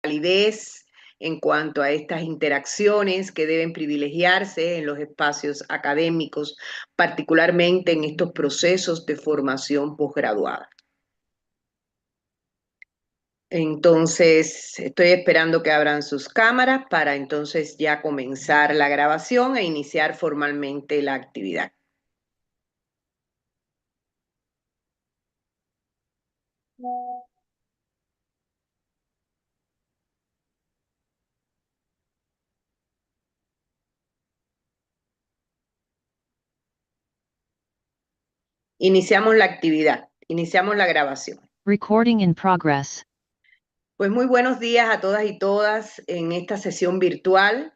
calidez en cuanto a estas interacciones que deben privilegiarse en los espacios académicos, particularmente en estos procesos de formación posgraduada. Entonces, estoy esperando que abran sus cámaras para entonces ya comenzar la grabación e iniciar formalmente la actividad. Iniciamos la actividad, iniciamos la grabación. Recording in progress. Pues muy buenos días a todas y todas en esta sesión virtual.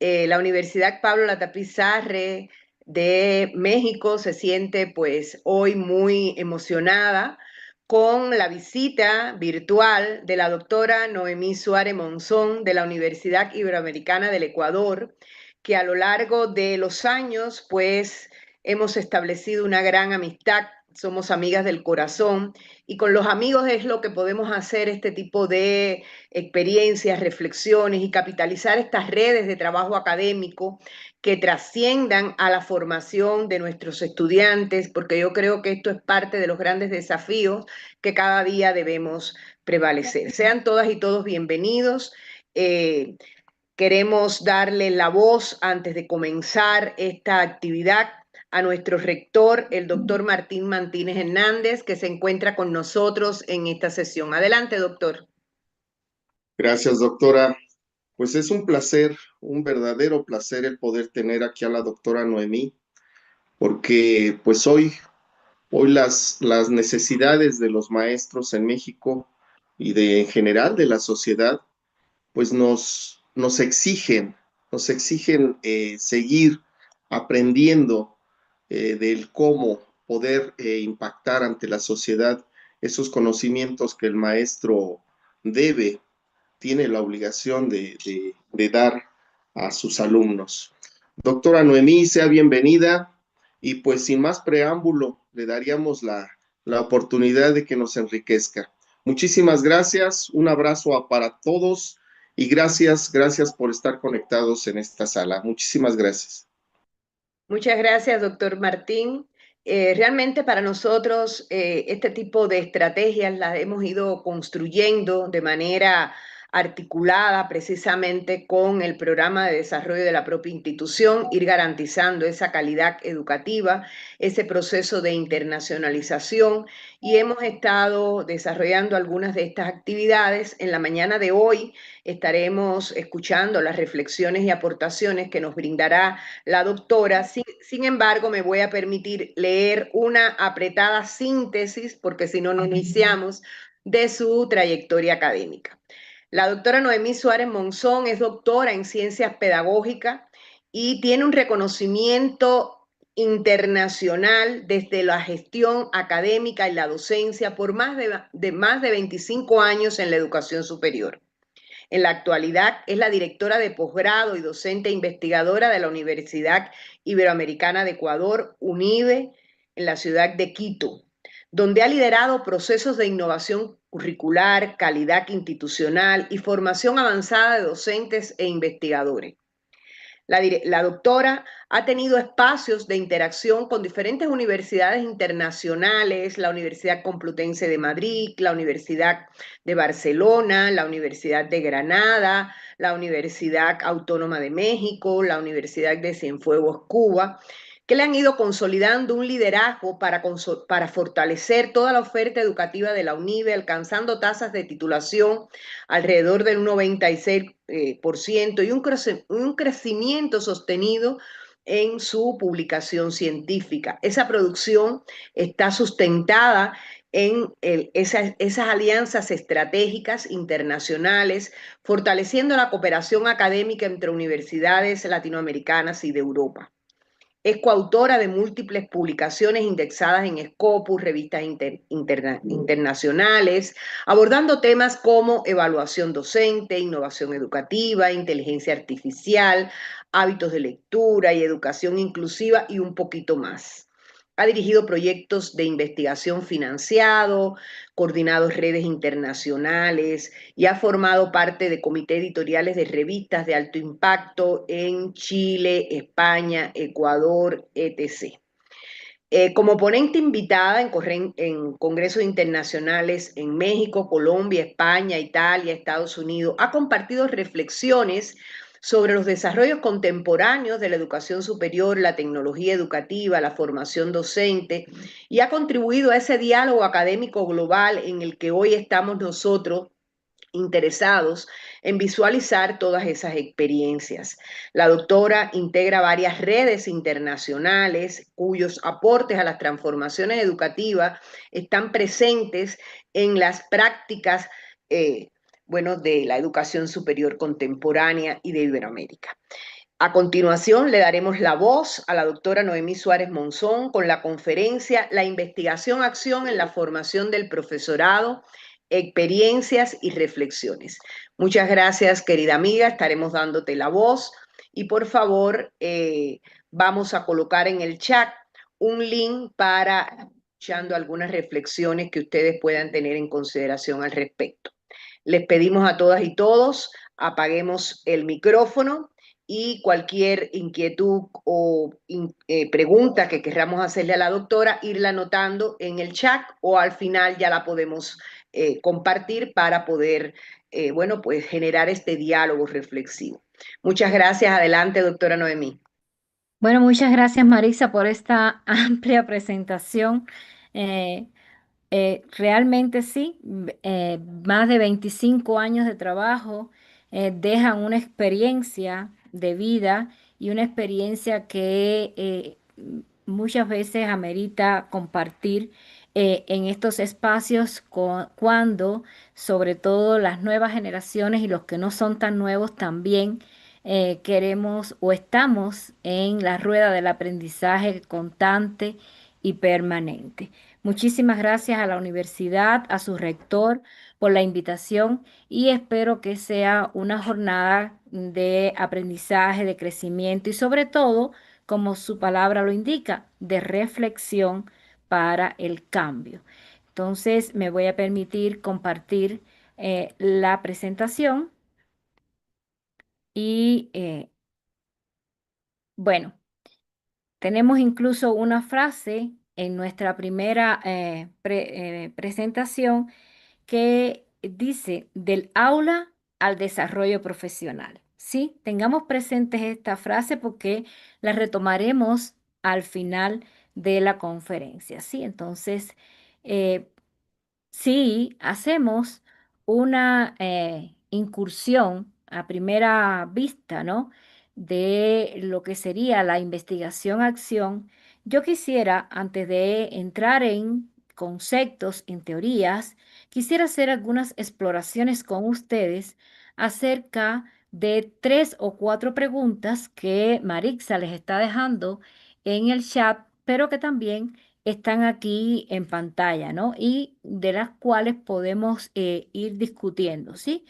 La Universidad Pablo Latapiz Sarre de México se siente pues hoy muy emocionada con la visita virtual de la doctora Noemí Suárez Monzón de la Universidad Iberoamericana del Ecuador, que a lo largo de los años pues hemos establecido una gran amistad, somos amigas del corazón y con los amigos es lo que podemos hacer este tipo de experiencias, reflexiones y capitalizar estas redes de trabajo académico que trasciendan a la formación de nuestros estudiantes, porque yo creo que esto es parte de los grandes desafíos que cada día debemos prevalecer. Sean todas y todos bienvenidos. Queremos darle la voz antes de comenzar esta actividad a nuestro rector, el doctor Martín Martínez Hernández, que se encuentra con nosotros en esta sesión. Adelante, doctor. Gracias, doctora. Pues es un placer, un verdadero placer el poder tener aquí a la doctora Noemí, porque pues hoy las necesidades de los maestros en México y en general de la sociedad, pues nos exigen seguir aprendiendo del cómo poder impactar ante la sociedad esos conocimientos que el maestro tiene la obligación de dar a sus alumnos. Doctora Noemí, sea bienvenida y pues sin más preámbulo le daríamos la oportunidad de que nos enriquezca. Muchísimas gracias, un abrazo para todos y gracias por estar conectados en esta sala. Muchísimas gracias. Muchas gracias, doctor Martín. Realmente para nosotros este tipo de estrategias las hemos ido construyendo de manera articulada precisamente con el programa de desarrollo de la propia institución, ir garantizando esa calidad educativa, ese proceso de internacionalización y hemos estado desarrollando algunas de estas actividades. En la mañana de hoy estaremos escuchando las reflexiones y aportaciones que nos brindará la doctora. Sin embargo, me voy a permitir leer una apretada síntesis, porque si no, no iniciamos, de su trayectoria académica. La doctora Noemí Suárez Monzón es doctora en ciencias pedagógicas y tiene un reconocimiento internacional desde la gestión académica y la docencia por más de 25 años en la educación superior. En la actualidad es la directora de posgrado y docente investigadora de la Universidad Iberoamericana de Ecuador, UNIBE, en la ciudad de Quito, donde ha liderado procesos de innovación curricular, calidad institucional y formación avanzada de docentes e investigadores. La doctora ha tenido espacios de interacción con diferentes universidades internacionales, la Universidad Complutense de Madrid, la Universidad de Barcelona, la Universidad de Granada, la Universidad Autónoma de México, la Universidad de Cienfuegos, Cuba, que le han ido consolidando un liderazgo para fortalecer toda la oferta educativa de la UNIBE, alcanzando tasas de titulación alrededor del 96% y un crecimiento sostenido en su publicación científica. Esa producción está sustentada en esas alianzas estratégicas internacionales, fortaleciendo la cooperación académica entre universidades latinoamericanas y de Europa. Es coautora de múltiples publicaciones indexadas en Scopus, revistas internacionales, abordando temas como evaluación docente, innovación educativa, inteligencia artificial, hábitos de lectura y educación inclusiva y un poquito más. Ha dirigido proyectos de investigación financiado, coordinado redes internacionales y ha formado parte de comités editoriales de revistas de alto impacto en Chile, España, Ecuador, etc. Como ponente invitada en congresos internacionales en México, Colombia, España, Italia, Estados Unidos, ha compartido reflexiones sobre los desarrollos contemporáneos de la educación superior, la tecnología educativa, la formación docente, y ha contribuido a ese diálogo académico global en el que hoy estamos nosotros interesados en visualizar todas esas experiencias. La doctora integra varias redes internacionales cuyos aportes a las transformaciones educativas están presentes en las prácticas de la educación superior contemporánea y de Iberoamérica. A continuación, le daremos la voz a la doctora Noemí Suárez Monzón con la conferencia La investigación-acción en la formación del profesorado, experiencias y reflexiones. Muchas gracias, querida amiga, estaremos dándote la voz y por favor vamos a colocar en el chat un link para escuchando algunas reflexiones que ustedes puedan tener en consideración al respecto. Les pedimos a todas y todos apaguemos el micrófono y cualquier inquietud o pregunta que queramos hacerle a la doctora, irla anotando en el chat o al final ya la podemos compartir para poder, pues generar este diálogo reflexivo. Muchas gracias. Adelante, doctora Noemí. Bueno, muchas gracias Marisa por esta amplia presentación. Eh, Realmente sí, más de 25 años de trabajo dejan una experiencia de vida y una experiencia que muchas veces amerita compartir en estos espacios cuando sobre todo las nuevas generaciones y los que no son tan nuevos también queremos o estamos en la rueda del aprendizaje constante y permanente. Muchísimas gracias a la universidad, a su rector por la invitación y espero que sea una jornada de aprendizaje, de crecimiento y sobre todo, como su palabra lo indica, de reflexión para el cambio. Entonces, me voy a permitir compartir la presentación y bueno. Tenemos incluso una frase en nuestra primera presentación que dice del aula al desarrollo profesional. Sí, tengamos presentes esta frase porque la retomaremos al final de la conferencia. Sí, entonces, eh, si hacemos una incursión a primera vista, ¿no? De lo que sería la investigación-acción, yo quisiera, antes de entrar en conceptos, en teorías, quisiera hacer algunas exploraciones con ustedes acerca de 3 o 4 preguntas que Marixa les está dejando en el chat, pero que también están aquí en pantalla, ¿no? Y de las cuales podemos ir discutiendo, ¿sí?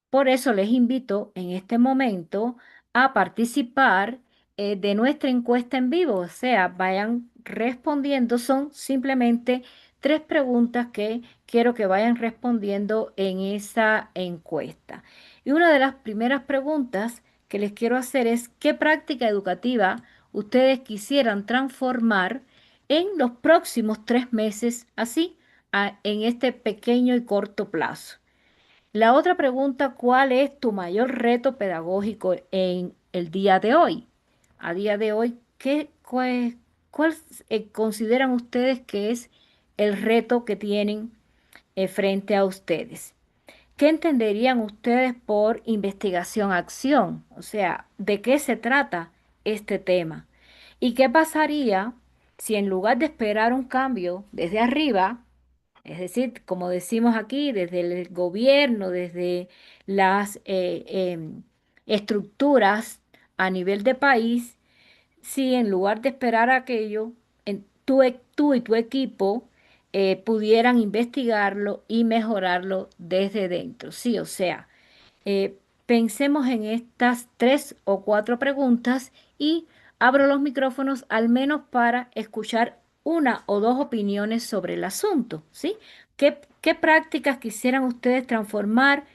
Por eso les invito en este momento a participar de nuestra encuesta en vivo, o sea, vayan respondiendo, son simplemente 3 preguntas que quiero que vayan respondiendo en esa encuesta. Y una de las primeras preguntas que les quiero hacer es, ¿qué práctica educativa ustedes quisieran transformar en los próximos 3 meses, así, en este pequeño y corto plazo? La otra pregunta, ¿cuál es tu mayor reto pedagógico en el día de hoy? A día de hoy, ¿cuál consideran ustedes que es el reto que tienen frente a ustedes? ¿Qué entenderían ustedes por investigación-acción? O sea, ¿de qué se trata este tema? ¿Y qué pasaría si en lugar de esperar un cambio desde arriba, es decir, como decimos aquí, desde el gobierno, desde las estructuras a nivel de país, si en lugar de esperar aquello, tú y tu equipo pudieran investigarlo y mejorarlo desde dentro? Sí, o sea, pensemos en estas 3 o 4 preguntas y abro los micrófonos al menos para escuchar una o dos opiniones sobre el asunto, ¿sí? ¿Qué prácticas quisieran ustedes transformar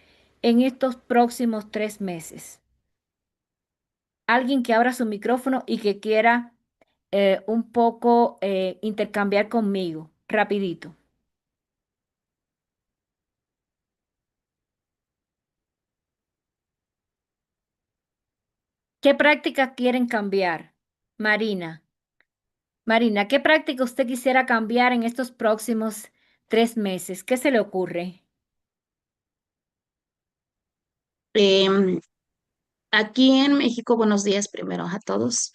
en estos próximos 3 meses? Alguien que abra su micrófono y que quiera un poco intercambiar conmigo, rapidito. ¿Qué prácticas quieren cambiar? Marina. Marina, ¿qué práctica usted quisiera cambiar en estos próximos 3 meses? ¿Qué se le ocurre? Em, Aquí en México, buenos días primero a todos.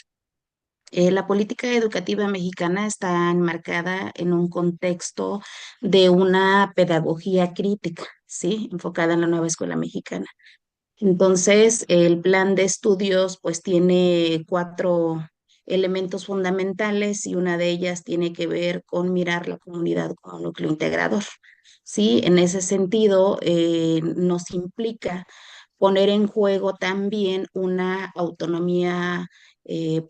La política educativa mexicana está enmarcada en un contexto de una pedagogía crítica, ¿sí? Enfocada en la nueva escuela mexicana. Entonces, el plan de estudios pues tiene cuatro elementos fundamentales y una de ellas tiene que ver con mirar la comunidad como núcleo integrador. Sí, en ese sentido, nos implica poner en juego también una autonomía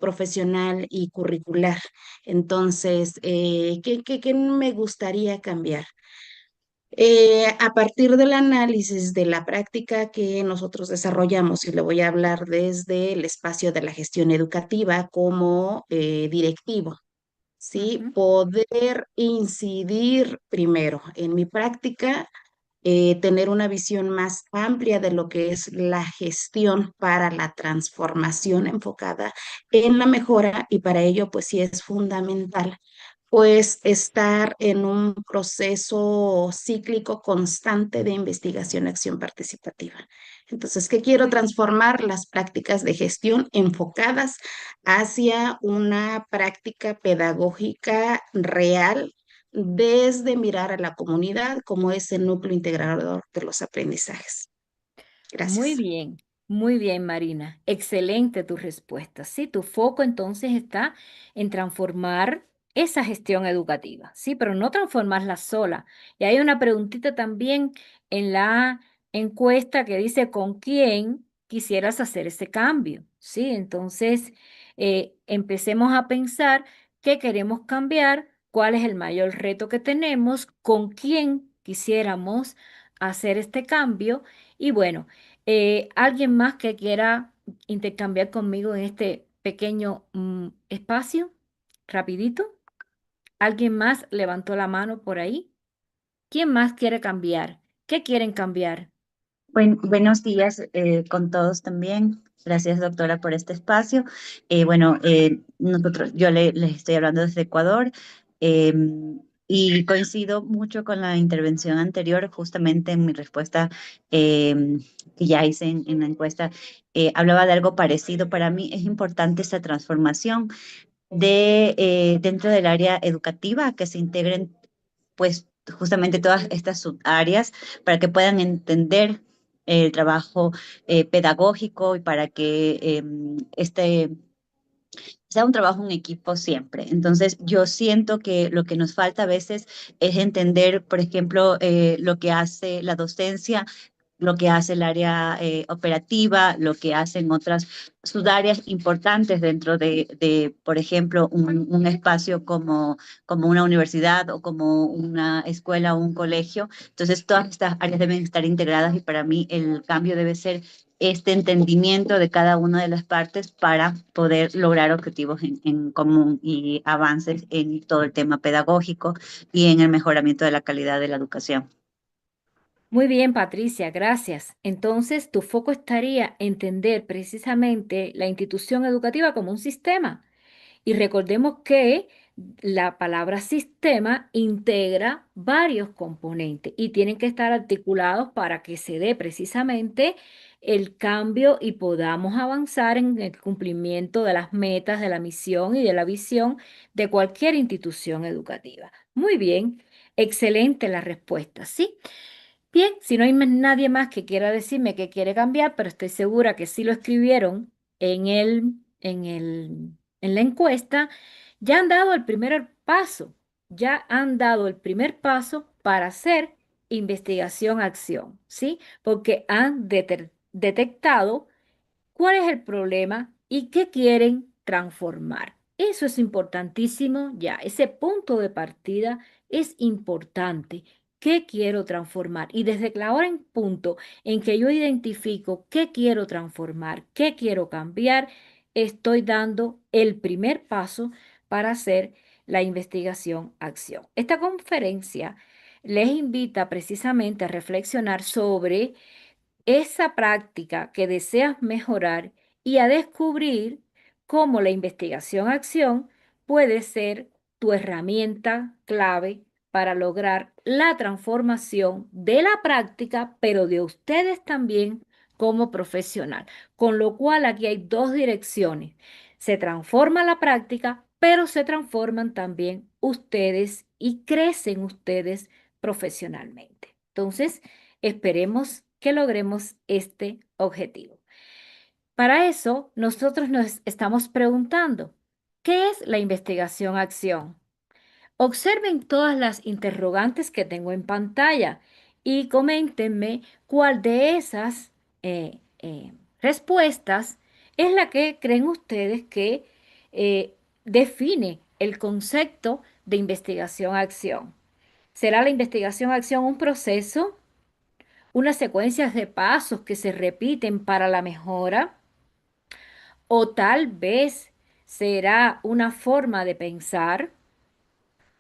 profesional y curricular. Entonces, ¿qué me gustaría cambiar? A partir del análisis de la práctica que nosotros desarrollamos, y le voy a hablar desde el espacio de la gestión educativa como directivo, ¿sí? Ujú. Poder incidir primero en mi práctica, tener una visión más amplia de lo que es la gestión para la transformación enfocada en la mejora, y para ello pues sí es fundamental pues estar en un proceso cíclico constante de investigación y acción participativa. Entonces, ¿qué quiero Muy bien. transformar? Las prácticas de gestión enfocadas hacia una práctica pedagógica real desde mirar a la comunidad como ese núcleo integrador de los aprendizajes. Gracias. Muy bien, Marina. Excelente tu respuesta. Sí, tu foco entonces está en transformar esa gestión educativa, sí, pero no transformarla sola. Y hay una preguntita también en la encuesta que dice, ¿con quién quisieras hacer ese cambio? Sí, entonces empecemos a pensar qué queremos cambiar, cuál es el mayor reto que tenemos, con quién quisiéramos hacer este cambio y bueno. ¿Alguien más que quiera intercambiar conmigo en este pequeño espacio? Rapidito. ¿Alguien más levantó la mano por ahí? ¿Quién más quiere cambiar? ¿Qué quieren cambiar? Buenos días con todos también. Gracias, doctora, por este espacio. Yo les estoy hablando desde Ecuador eh, y coincido mucho con la intervención anterior, justamente en mi respuesta que ya hice en la encuesta. Hablaba de algo parecido. Para mí es importante esta transformación dentro del área educativa, que se integren pues justamente todas estas subáreas para que puedan entender el trabajo pedagógico y para que este sea un trabajo en equipo siempre. Entonces, yo siento que lo que nos falta a veces es entender, por ejemplo, lo que hace la docencia, lo que hace el área operativa, lo que hacen otras subáreas importantes dentro por ejemplo, un espacio como una universidad o como una escuela o un colegio. Entonces, todas estas áreas deben estar integradas y para mí el cambio debe ser este entendimiento de cada una de las partes para poder lograr objetivos en común y avances en todo el tema pedagógico y en el mejoramiento de la calidad de la educación. Muy bien, Patricia, gracias. Entonces, tu foco estaría en entender precisamente la institución educativa como un sistema. Y recordemos que la palabra sistema integra varios componentes y tienen que estar articulados para que se dé precisamente el cambio y podamos avanzar en el cumplimiento de las metas, de la misión y de la visión de cualquier institución educativa. Muy bien, excelente la respuesta, ¿sí? Bien, si no hay nadie más que quiera decirme que quiere cambiar, pero estoy segura que sí lo escribieron en la encuesta, ya han dado el primer paso, ya han dado el primer paso para hacer investigación-acción, ¿sí? Porque han detectado cuál es el problema y qué quieren transformar. Eso es importantísimo ya. Ese punto de partida es importante. ¿Qué quiero transformar? Y desde la hora en punto en que yo identifico qué quiero transformar, qué quiero cambiar, estoy dando el primer paso para hacer la investigación-acción. Esta conferencia les invita precisamente a reflexionar sobre esa práctica que deseas mejorar y a descubrir cómo la investigación-acción puede ser tu herramienta clave para lograr la transformación de la práctica, pero de ustedes también como profesional. Con lo cual aquí hay dos direcciones. Se transforma la práctica, pero se transforman también ustedes y crecen ustedes profesionalmente. Entonces, esperemos que logremos este objetivo. Para eso, nosotros nos estamos preguntando, ¿qué es la investigación-acción? Observen todas las interrogantes que tengo en pantalla y coméntenme cuál de esas respuestas es la que creen ustedes que define el concepto de investigación-acción. ¿Será la investigación-acción un proceso, unas secuencias de pasos que se repiten para la mejora? ¿O tal vez será una forma de pensar?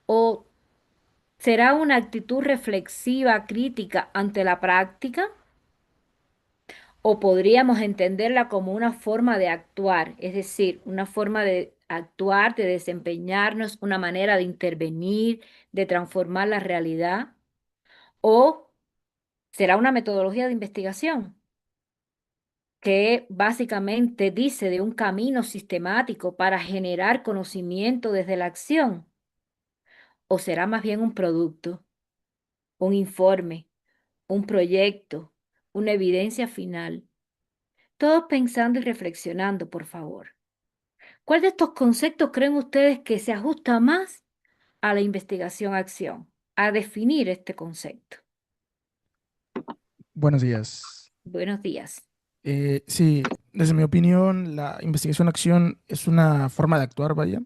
¿O será una actitud reflexiva, crítica ante la práctica? ¿O podríamos entenderla como una forma de actuar, es decir, una forma de actuar, de desempeñarnos, una manera de intervenir, de transformar la realidad? ¿O será una metodología de investigación que básicamente dice de un camino sistemático para generar conocimiento desde la acción? ¿O será más bien un producto, un informe, un proyecto, una evidencia final? Todos pensando y reflexionando, por favor. ¿Cuál de estos conceptos creen ustedes que se ajusta más a la investigación-acción, a definir este concepto? Buenos días. Buenos días. Sí, desde mi opinión, la investigación-acción es una forma de actuar, vaya,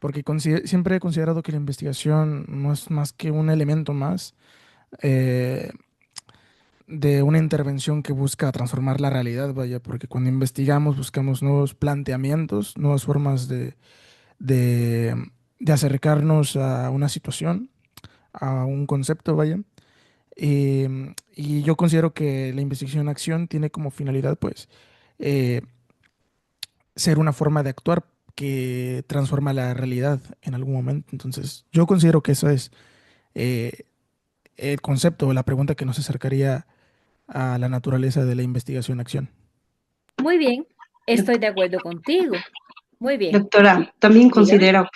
porque siempre he considerado que la investigación no es más que un elemento más eh, de una intervención que busca transformar la realidad, vaya, porque cuando investigamos buscamos nuevos planteamientos, nuevas formas de, de acercarnos a una situación, a un concepto, vaya. Y yo considero que la investigación-acción tiene como finalidad, pues, eh, ser una forma de actuar que transforma la realidad en algún momento. Entonces, yo considero que eso es eh, el concepto o la pregunta que nos acercaría a la naturaleza de la investigación-acción. Muy bien, Doc- estoy de acuerdo contigo. Muy bien, Doctora, también dígame. considero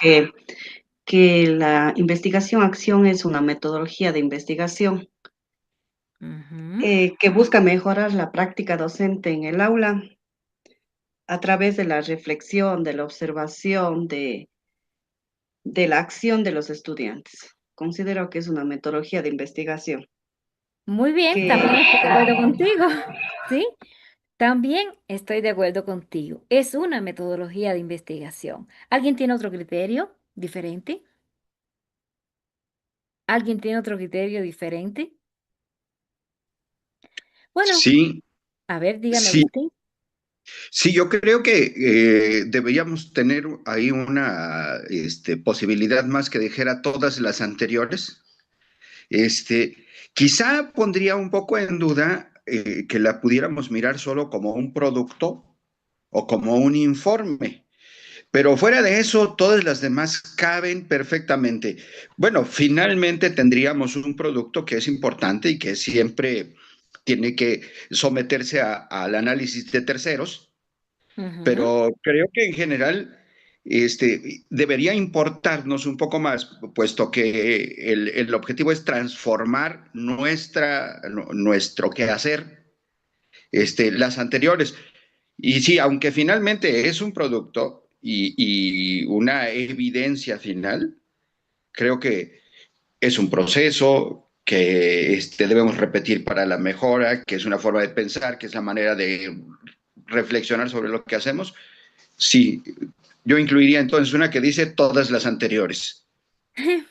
que la investigación-acción es una metodología de investigación Ujú. que busca mejorar la práctica docente en el aula a través de la reflexión, de la observación, de la acción de los estudiantes. Considero que es una metodología de investigación. Muy bien, Que también estoy de acuerdo contigo. ¿Sí? También estoy de acuerdo contigo. Es una metodología de investigación. ¿Alguien tiene otro criterio diferente? ¿Alguien tiene otro criterio diferente? Bueno, Sí, a ver, dígame, sí, Agustín. sí, yo creo que deberíamos tener ahí una posibilidad más que dijera todas las anteriores. Quizá pondría un poco en duda que la pudiéramos mirar solo como un producto o como un informe. Pero fuera de eso, todas las demás caben perfectamente. Bueno, finalmente tendríamos un producto que es importante y que siempre tiene que someterse al análisis de terceros, Ujú. pero creo que en general debería importarnos un poco más, puesto que el objetivo es transformar nuestro quehacer, las anteriores. Y sí, aunque finalmente es un producto y una evidencia final, creo que es un proceso que debemos repetir para la mejora, que es una forma de pensar, que es la manera de reflexionar sobre lo que hacemos. Sí, Yo incluiría entonces una que dice todas las anteriores.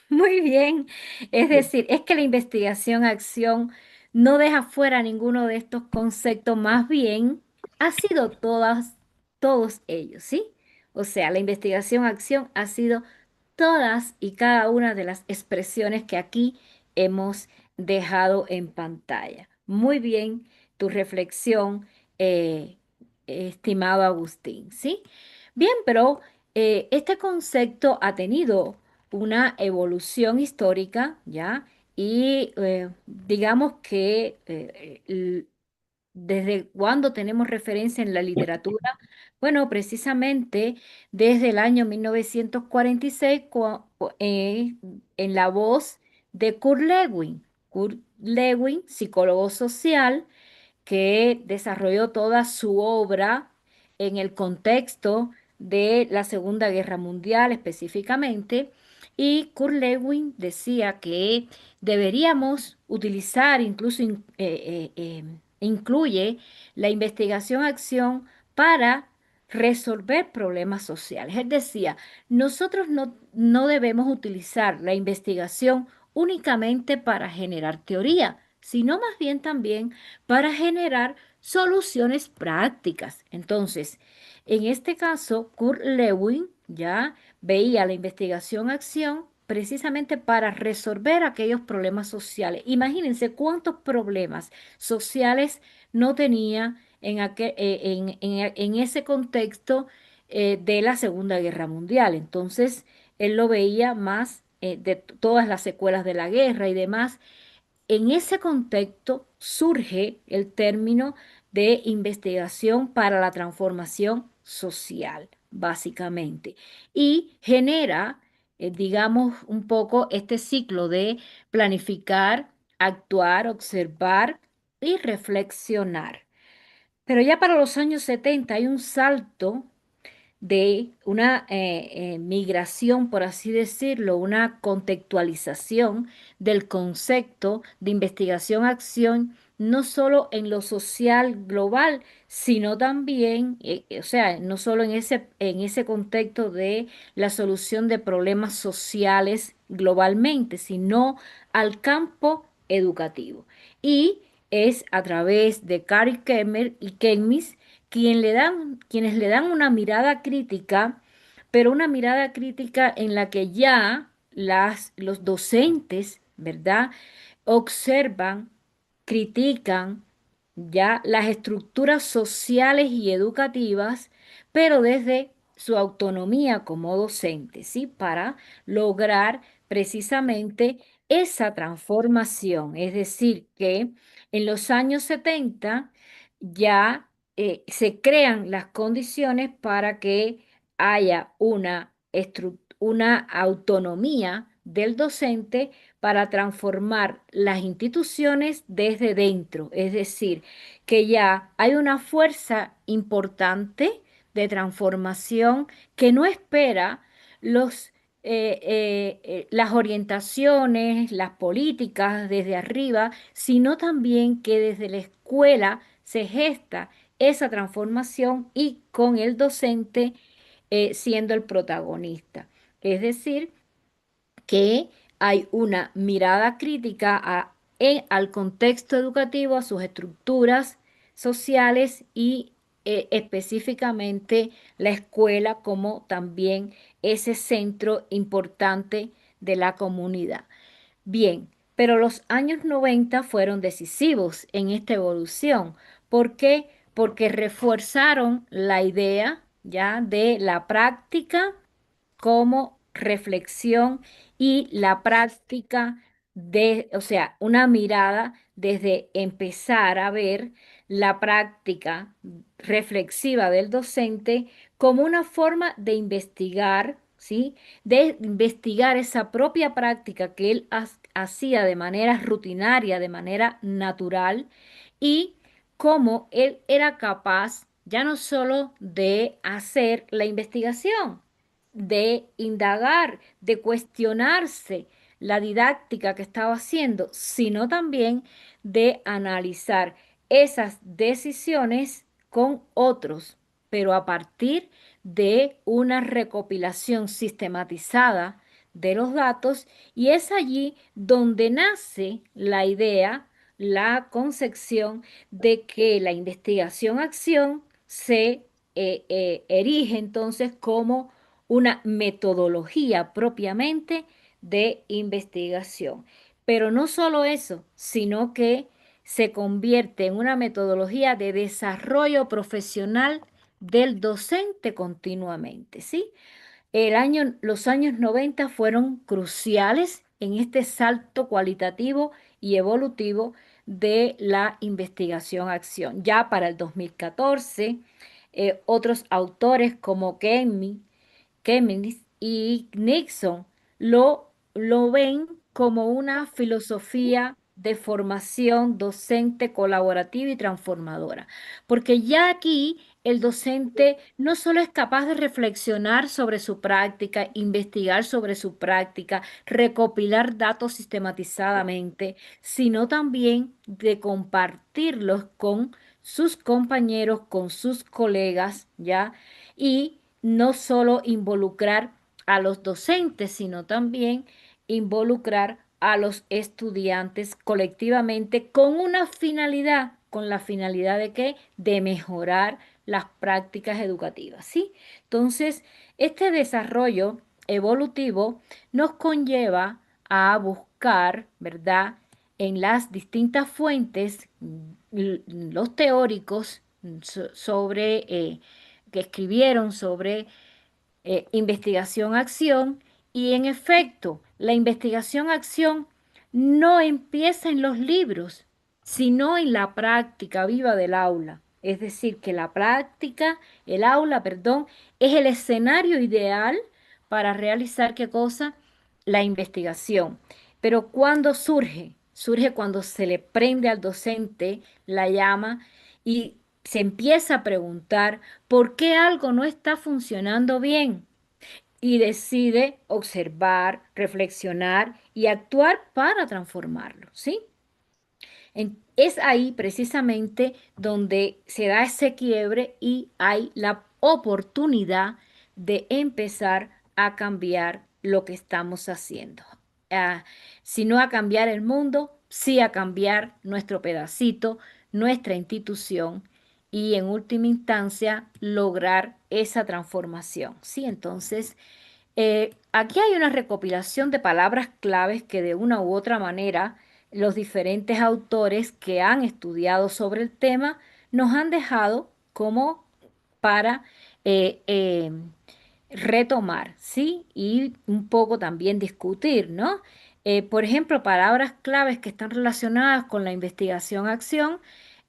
Muy bien. Es Bien. decir, es que la investigación-acción no deja fuera ninguno de estos conceptos, más bien ha sido todos ellos, ¿sí? O sea, la investigación-acción ha sido todas y cada una de las expresiones que aquí hemos dejado en pantalla. Muy bien tu reflexión, eh, estimado Agustín, ¿sí? Bien, pero este concepto ha tenido una evolución histórica, ¿ya? Y digamos que desde cuando tenemos referencia en la literatura, bueno, precisamente desde el año 1946, en la voz de Kurt Lewin. Kurt Lewin, psicólogo social, que desarrolló toda su obra en el contexto de la Segunda Guerra Mundial específicamente, y Kurt Lewin decía que deberíamos utilizar, incluye la investigación-acción para resolver problemas sociales. Él decía, nosotros no debemos utilizar la investigación únicamente para generar teoría, sino más bien también para generar soluciones prácticas. Entonces, en este caso, Kurt Lewin ya veía la investigación-acción precisamente para resolver aquellos problemas sociales. Imagínense cuántos problemas sociales no tenía en ese contexto de la Segunda Guerra Mundial. Entonces, él lo veía más de todas las secuelas de la guerra y demás. En ese contexto surge el término de investigación para la transformación social, básicamente, y genera, digamos, un poco este ciclo de planificar, actuar, observar y reflexionar. Pero ya para los años 70 hay un salto de una migración, por así decirlo, una contextualización del concepto de investigación-acción, no solo en lo social global, sino también, o sea, no solo en ese contexto de la solución de problemas sociales globalmente, sino al campo educativo. Y es a través de Gary Kemmer y Kenmis quienes le dan una mirada crítica, pero una mirada crítica en la que ya los docentes, ¿verdad? Observan, critican ya las estructuras sociales y educativas, pero desde su autonomía como docente, ¿sí? Para lograr precisamente esa transformación. Es decir, que en los años 70 ya se crean las condiciones para que haya una autonomía del docente para transformar las instituciones desde dentro. Es decir, que ya hay una fuerza importante de transformación que no espera las orientaciones, las políticas desde arriba, sino también que desde la escuela se gesta esa transformación y con el docente siendo el protagonista. Es decir, que hay una mirada crítica al contexto educativo, a sus estructuras sociales y específicamente la escuela como también ese centro importante de la comunidad. Bien, pero los años 90 fueron decisivos en esta evolución. ¿Por qué? Porque refuerzaron la idea ya de la práctica como reflexión y la práctica o sea, una mirada desde empezar a ver la práctica reflexiva del docente como una forma de investigar, ¿sí? De investigar esa propia práctica que él hacía de manera rutinaria, de manera natural, y cómo él era capaz ya no solo de hacer la investigación, de indagar, de cuestionarse la didáctica que estaba haciendo, sino también de analizar esas decisiones con otros, pero a partir de una recopilación sistematizada de los datos y es allí donde nace la idea, la concepción de que la investigación-acción se erige entonces como una metodología propiamente de investigación. Pero no solo eso, sino que se convierte en una metodología de desarrollo profesional del docente continuamente, ¿sí? Los años 90 fueron cruciales en este salto cualitativo y evolutivo de la investigación-acción. Ya para el 2014, otros autores como Kemmings y Nixon lo ven como una filosofía de formación docente colaborativa y transformadora, porque ya aquí el docente no solo es capaz de reflexionar sobre su práctica, investigar sobre su práctica, recopilar datos sistematizadamente, sino también de compartirlos con sus compañeros, con sus colegas, ¿ya? Y no solo involucrar a los docentes, sino también involucrar a los estudiantes colectivamente con una finalidad, con la finalidad de qué? De mejorar las prácticas educativas, ¿sí? Entonces, este desarrollo evolutivo nos conlleva a buscar, ¿verdad? En las distintas fuentes, los teóricos sobre que escribieron sobre investigación-acción y en efecto, la investigación-acción no empieza en los libros, sino en la práctica viva del aula. Es decir, que la práctica, el aula, perdón, es el escenario ideal para realizar qué cosa? La investigación. Pero ¿cuándo surge? Surge cuando se le prende al docente la llama y se empieza a preguntar por qué algo no está funcionando bien y decide observar, reflexionar y actuar para transformarlo, ¿sí? Es ahí precisamente donde se da ese quiebre y hay la oportunidad de empezar a cambiar lo que estamos haciendo. Ah, si no a cambiar el mundo, sí a cambiar nuestro pedacito, nuestra institución y en última instancia lograr esa transformación. ¿Sí? Entonces, aquí hay una recopilación de palabras claves que de una u otra manera los diferentes autores que han estudiado sobre el tema nos han dejado como para eh, eh, retomar, ¿sí? Y un poco también discutir, ¿no? Por ejemplo, palabras claves que están relacionadas con la investigación-acción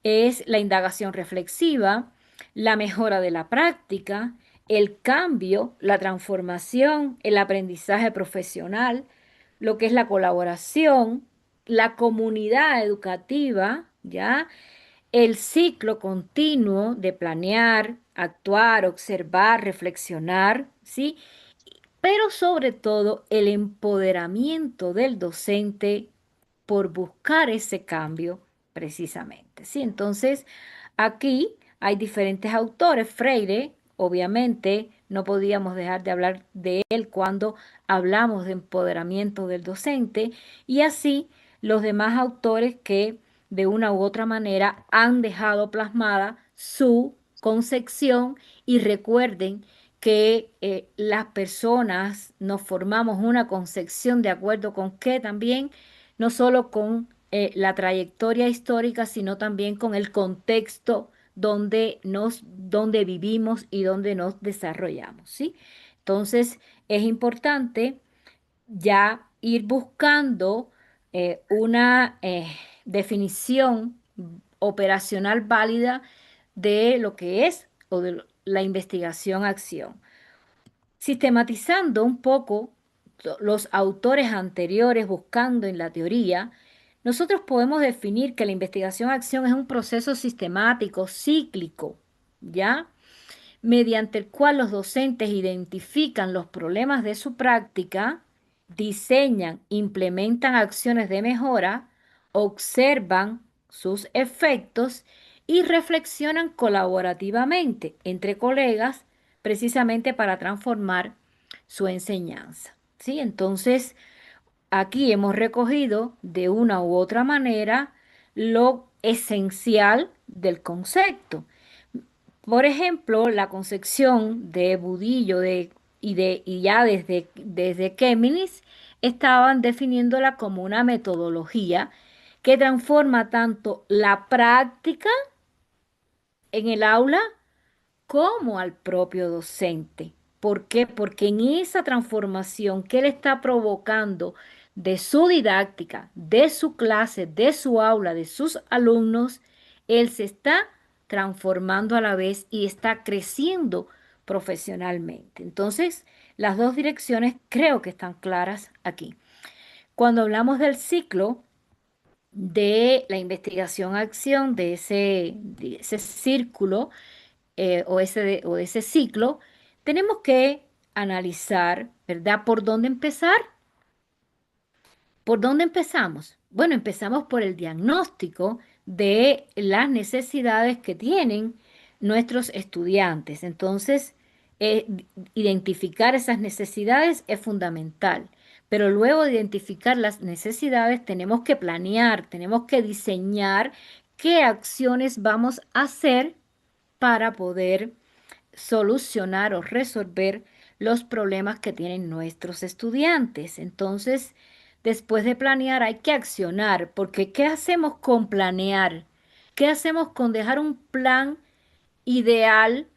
es la indagación reflexiva, la mejora de la práctica, el cambio, la transformación, el aprendizaje profesional, lo que es la colaboración, la comunidad educativa, ¿ya? El ciclo continuo de planear, actuar, observar, reflexionar, ¿sí? Pero sobre todo el empoderamiento del docente por buscar ese cambio precisamente, ¿sí? Entonces, aquí hay diferentes autores. Freire, obviamente, no podíamos dejar de hablar de él cuando hablamos de empoderamiento del docente y así los demás autores que de una u otra manera han dejado plasmada su concepción y recuerden que las personas nos formamos una concepción de acuerdo con qué también, no solo con la trayectoria histórica, sino también con el contexto donde vivimos y donde nos desarrollamos, ¿sí? Entonces, es importante ya ir buscando una definición operacional válida de lo que es o de la investigación-acción. Sistematizando un poco los autores anteriores buscando en la teoría, nosotros podemos definir que la investigación-acción es un proceso sistemático, cíclico, ¿ya? Mediante el cual los docentes identifican los problemas de su práctica, diseñan, implementan acciones de mejora, observan sus efectos y reflexionan colaborativamente entre colegas precisamente para transformar su enseñanza. ¿Sí? Entonces, aquí hemos recogido de una u otra manera lo esencial del concepto. Por ejemplo, la concepción de Budillo y ya desde Kémenis estaban definiéndola como una metodología que transforma tanto la práctica en el aula como al propio docente. ¿Por qué? Porque en esa transformación que él está provocando de su didáctica, de su clase, de su aula, de sus alumnos, él se está transformando a la vez y está creciendo profesionalmente. Entonces, las dos direcciones creo que están claras aquí. Cuando hablamos del ciclo de la investigación-acción, de ese círculo, o ese ciclo, tenemos que analizar, ¿verdad? ¿Por dónde empezar? ¿Por dónde empezamos? Bueno, empezamos por el diagnóstico de las necesidades que tienen nuestros estudiantes. Entonces, identificar esas necesidades es fundamental. Pero luego de identificar las necesidades, tenemos que planear, tenemos que diseñar qué acciones vamos a hacer para poder solucionar o resolver los problemas que tienen nuestros estudiantes. Entonces, después de planear hay que accionar, porque ¿qué hacemos con planear? ¿Qué hacemos con dejar un plan ideal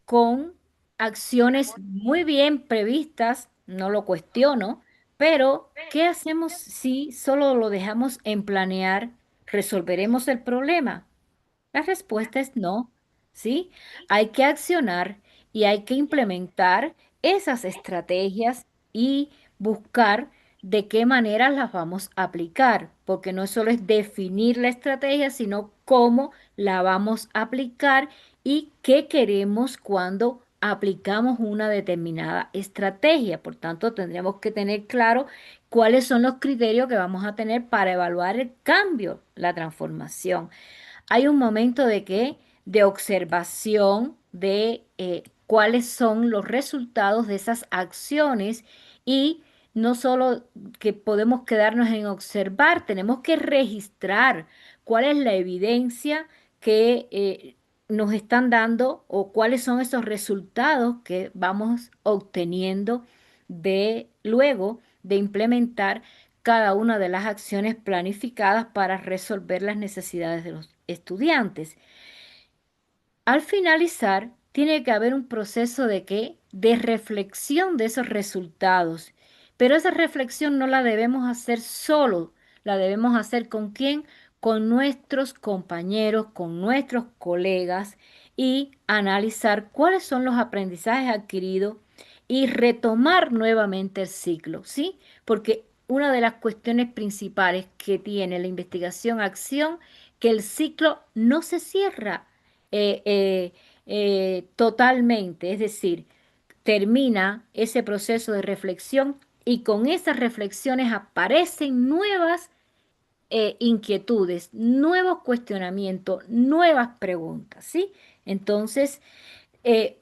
con acciones muy bien previstas? No lo cuestiono, pero ¿qué hacemos si solo lo dejamos en planear? ¿Resolveremos el problema? La respuesta es no, ¿sí? Hay que accionar y hay que implementar esas estrategias y buscar de qué manera las vamos a aplicar, porque no solo es definir la estrategia, sino cómo la vamos a aplicar y qué queremos cuando aplicamos una determinada estrategia. Por tanto, tendríamos que tener claro cuáles son los criterios que vamos a tener para evaluar el cambio, la transformación. Hay un momento de observación de cuáles son los resultados de esas acciones y no solo que podemos quedarnos en observar, tenemos que registrar cuál es la evidencia que nos están dando o cuáles son esos resultados que vamos obteniendo de luego de implementar cada una de las acciones planificadas para resolver las necesidades de los estudiantes. Al finalizar, tiene que haber un proceso de qué? De reflexión de esos resultados. Pero esa reflexión no la debemos hacer solo, la debemos hacer ¿con quién? Con nuestros compañeros, con nuestros colegas y analizar cuáles son los aprendizajes adquiridos y retomar nuevamente el ciclo, ¿sí? Porque una de las cuestiones principales que tiene la investigación-acción, que el ciclo no se cierra totalmente, es decir, termina ese proceso de reflexión y con esas reflexiones aparecen nuevas inquietudes, nuevos cuestionamientos, nuevas preguntas, ¿sí? Entonces,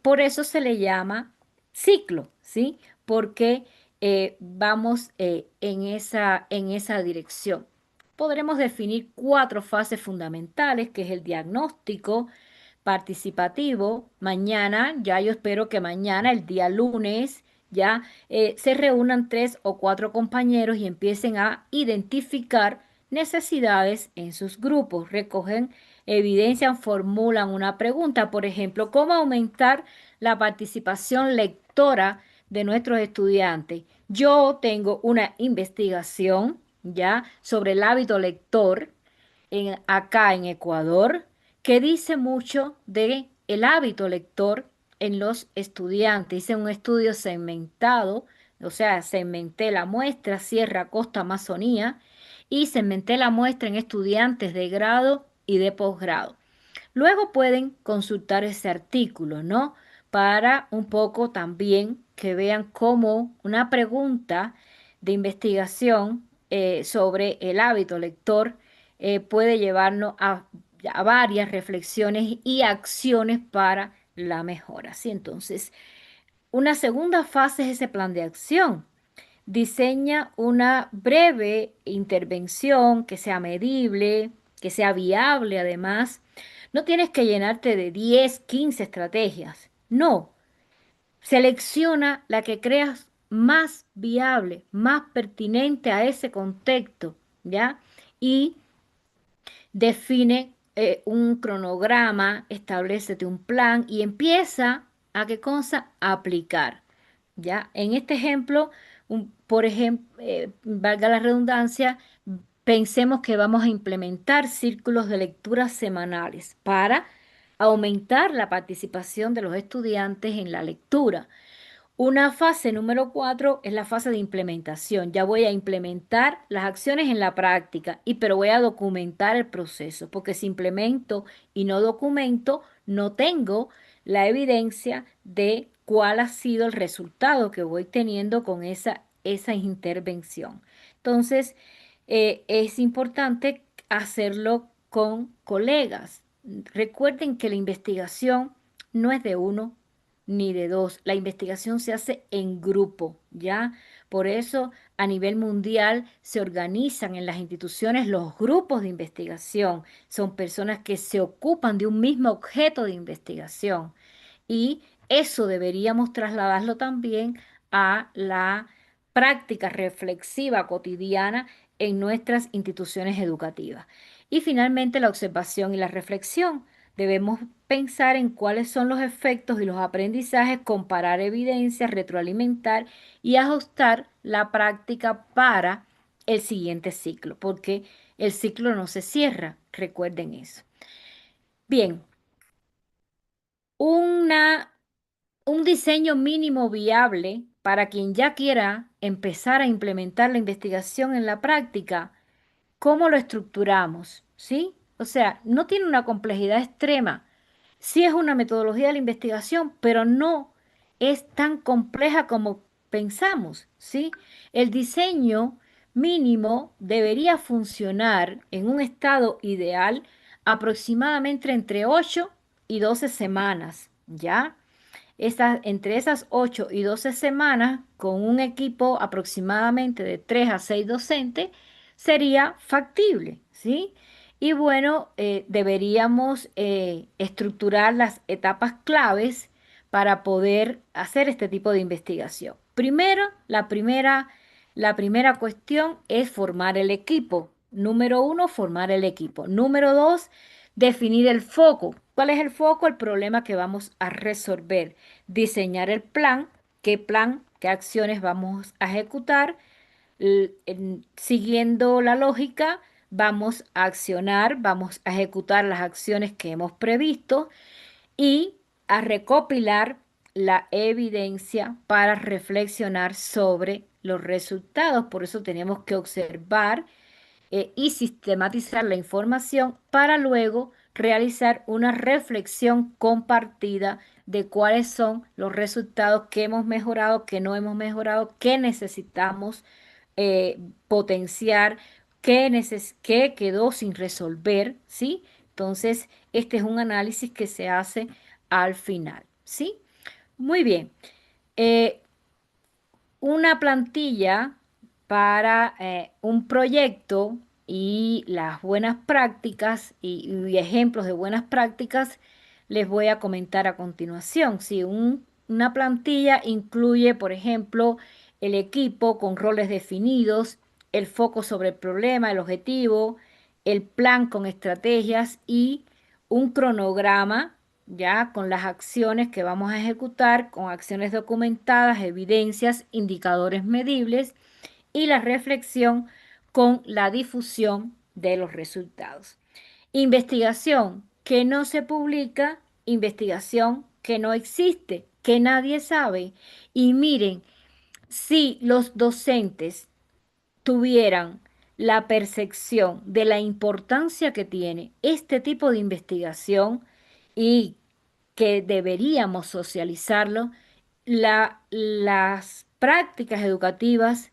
por eso se le llama ciclo, ¿sí? Porque vamos en esa dirección. Podremos definir 4 fases fundamentales, que es el diagnóstico participativo. Mañana, ya yo espero que mañana, el día lunes, ya se reúnan 3 o 4 compañeros y empiecen a identificar necesidades en sus grupos. Recogen evidencian, formulan una pregunta, por ejemplo, ¿cómo aumentar la participación lectora de nuestros estudiantes? Yo tengo una investigación ya sobre el hábito lector acá en Ecuador que dice mucho de el hábito lector en los estudiantes. Hice un estudio segmentado, o sea, segmenté la muestra Sierra Costa Amazonía y segmenté la muestra en estudiantes de grado y de posgrado. Luego pueden consultar ese artículo, ¿no? Para un poco también que vean cómo una pregunta de investigación sobre el hábito lector puede llevarnos a varias reflexiones y acciones para la mejora, ¿sí? Entonces, Una segunda fase es ese plan de acción. Diseña una breve intervención que sea medible, que sea viable además. No tienes que llenarte de 10, 15 estrategias. No, selecciona la que creas más viable, más pertinente a ese contexto, ¿ya? Y define un cronograma, establecete un plan y empieza a qué cosa aplicar. ¿Ya? En este ejemplo, por ejemplo, valga la redundancia, pensemos que vamos a implementar círculos de lectura semanales para aumentar la participación de los estudiantes en la lectura. Una fase número 4 es la fase de implementación. Ya voy a implementar las acciones en la práctica, pero voy a documentar el proceso, porque si implemento y no documento, no tengo la evidencia de cuál ha sido el resultado que voy teniendo con esa intervención. Entonces, es importante hacerlo con colegas. Recuerden que la investigación no es de uno ni de dos. La investigación se hace en grupo, ¿ya? Por eso a nivel mundial se organizan en las instituciones los grupos de investigación. Son personas que se ocupan de un mismo objeto de investigación. Y eso deberíamos trasladarlo también a la práctica reflexiva cotidiana en nuestras instituciones educativas. Y finalmente la observación y la reflexión. Debemos pensar en cuáles son los efectos y los aprendizajes, comparar evidencias, retroalimentar y ajustar la práctica para el siguiente ciclo, porque el ciclo no se cierra, recuerden eso. Bien, un diseño mínimo viable para quien ya quiera empezar a implementar la investigación en la práctica. ¿Cómo lo estructuramos? ¿Sí? O sea, no tiene una complejidad extrema. Sí es una metodología de la investigación, pero no es tan compleja como pensamos, ¿sí? El diseño mínimo debería funcionar en un estado ideal aproximadamente entre 8 y 12 semanas, ¿ya? Entre esas 8 y 12 semanas, con un equipo aproximadamente de 3 a 6 docentes, sería factible, ¿sí? Y bueno, deberíamos estructurar las etapas claves para poder hacer este tipo de investigación. Primero, la primera cuestión es formar el equipo. Número 1, formar el equipo. Número 2, definir el foco. ¿Cuál es el foco? El problema que vamos a resolver. Diseñar el plan, qué acciones vamos a ejecutar. Siguiendo la lógica, vamos a accionar, vamos a ejecutar las acciones que hemos previsto y a recopilar la evidencia para reflexionar sobre los resultados. Por eso tenemos que observar y sistematizar la información para luego realizar una reflexión compartida de cuáles son los resultados que hemos mejorado, que no hemos mejorado, qué necesitamos potenciar, qué quedó sin resolver, ¿sí? Entonces, este es un análisis que se hace al final, ¿sí? Muy bien. Eh, una plantilla para un proyecto y las buenas prácticas y ejemplos de buenas prácticas les voy a comentar a continuación. Si una plantilla incluye, por ejemplo, el equipo con roles definidos, el foco sobre el problema, el objetivo, el plan con estrategias y un cronograma ya con las acciones que vamos a ejecutar, con acciones documentadas, evidencias, indicadores medibles y la reflexión con la difusión de los resultados. Investigación que no se publica, investigación que no existe, que nadie sabe. Y miren, si los docentes tuvieran la percepción de la importancia que tiene este tipo de investigación y que deberíamos socializarlo, las prácticas educativas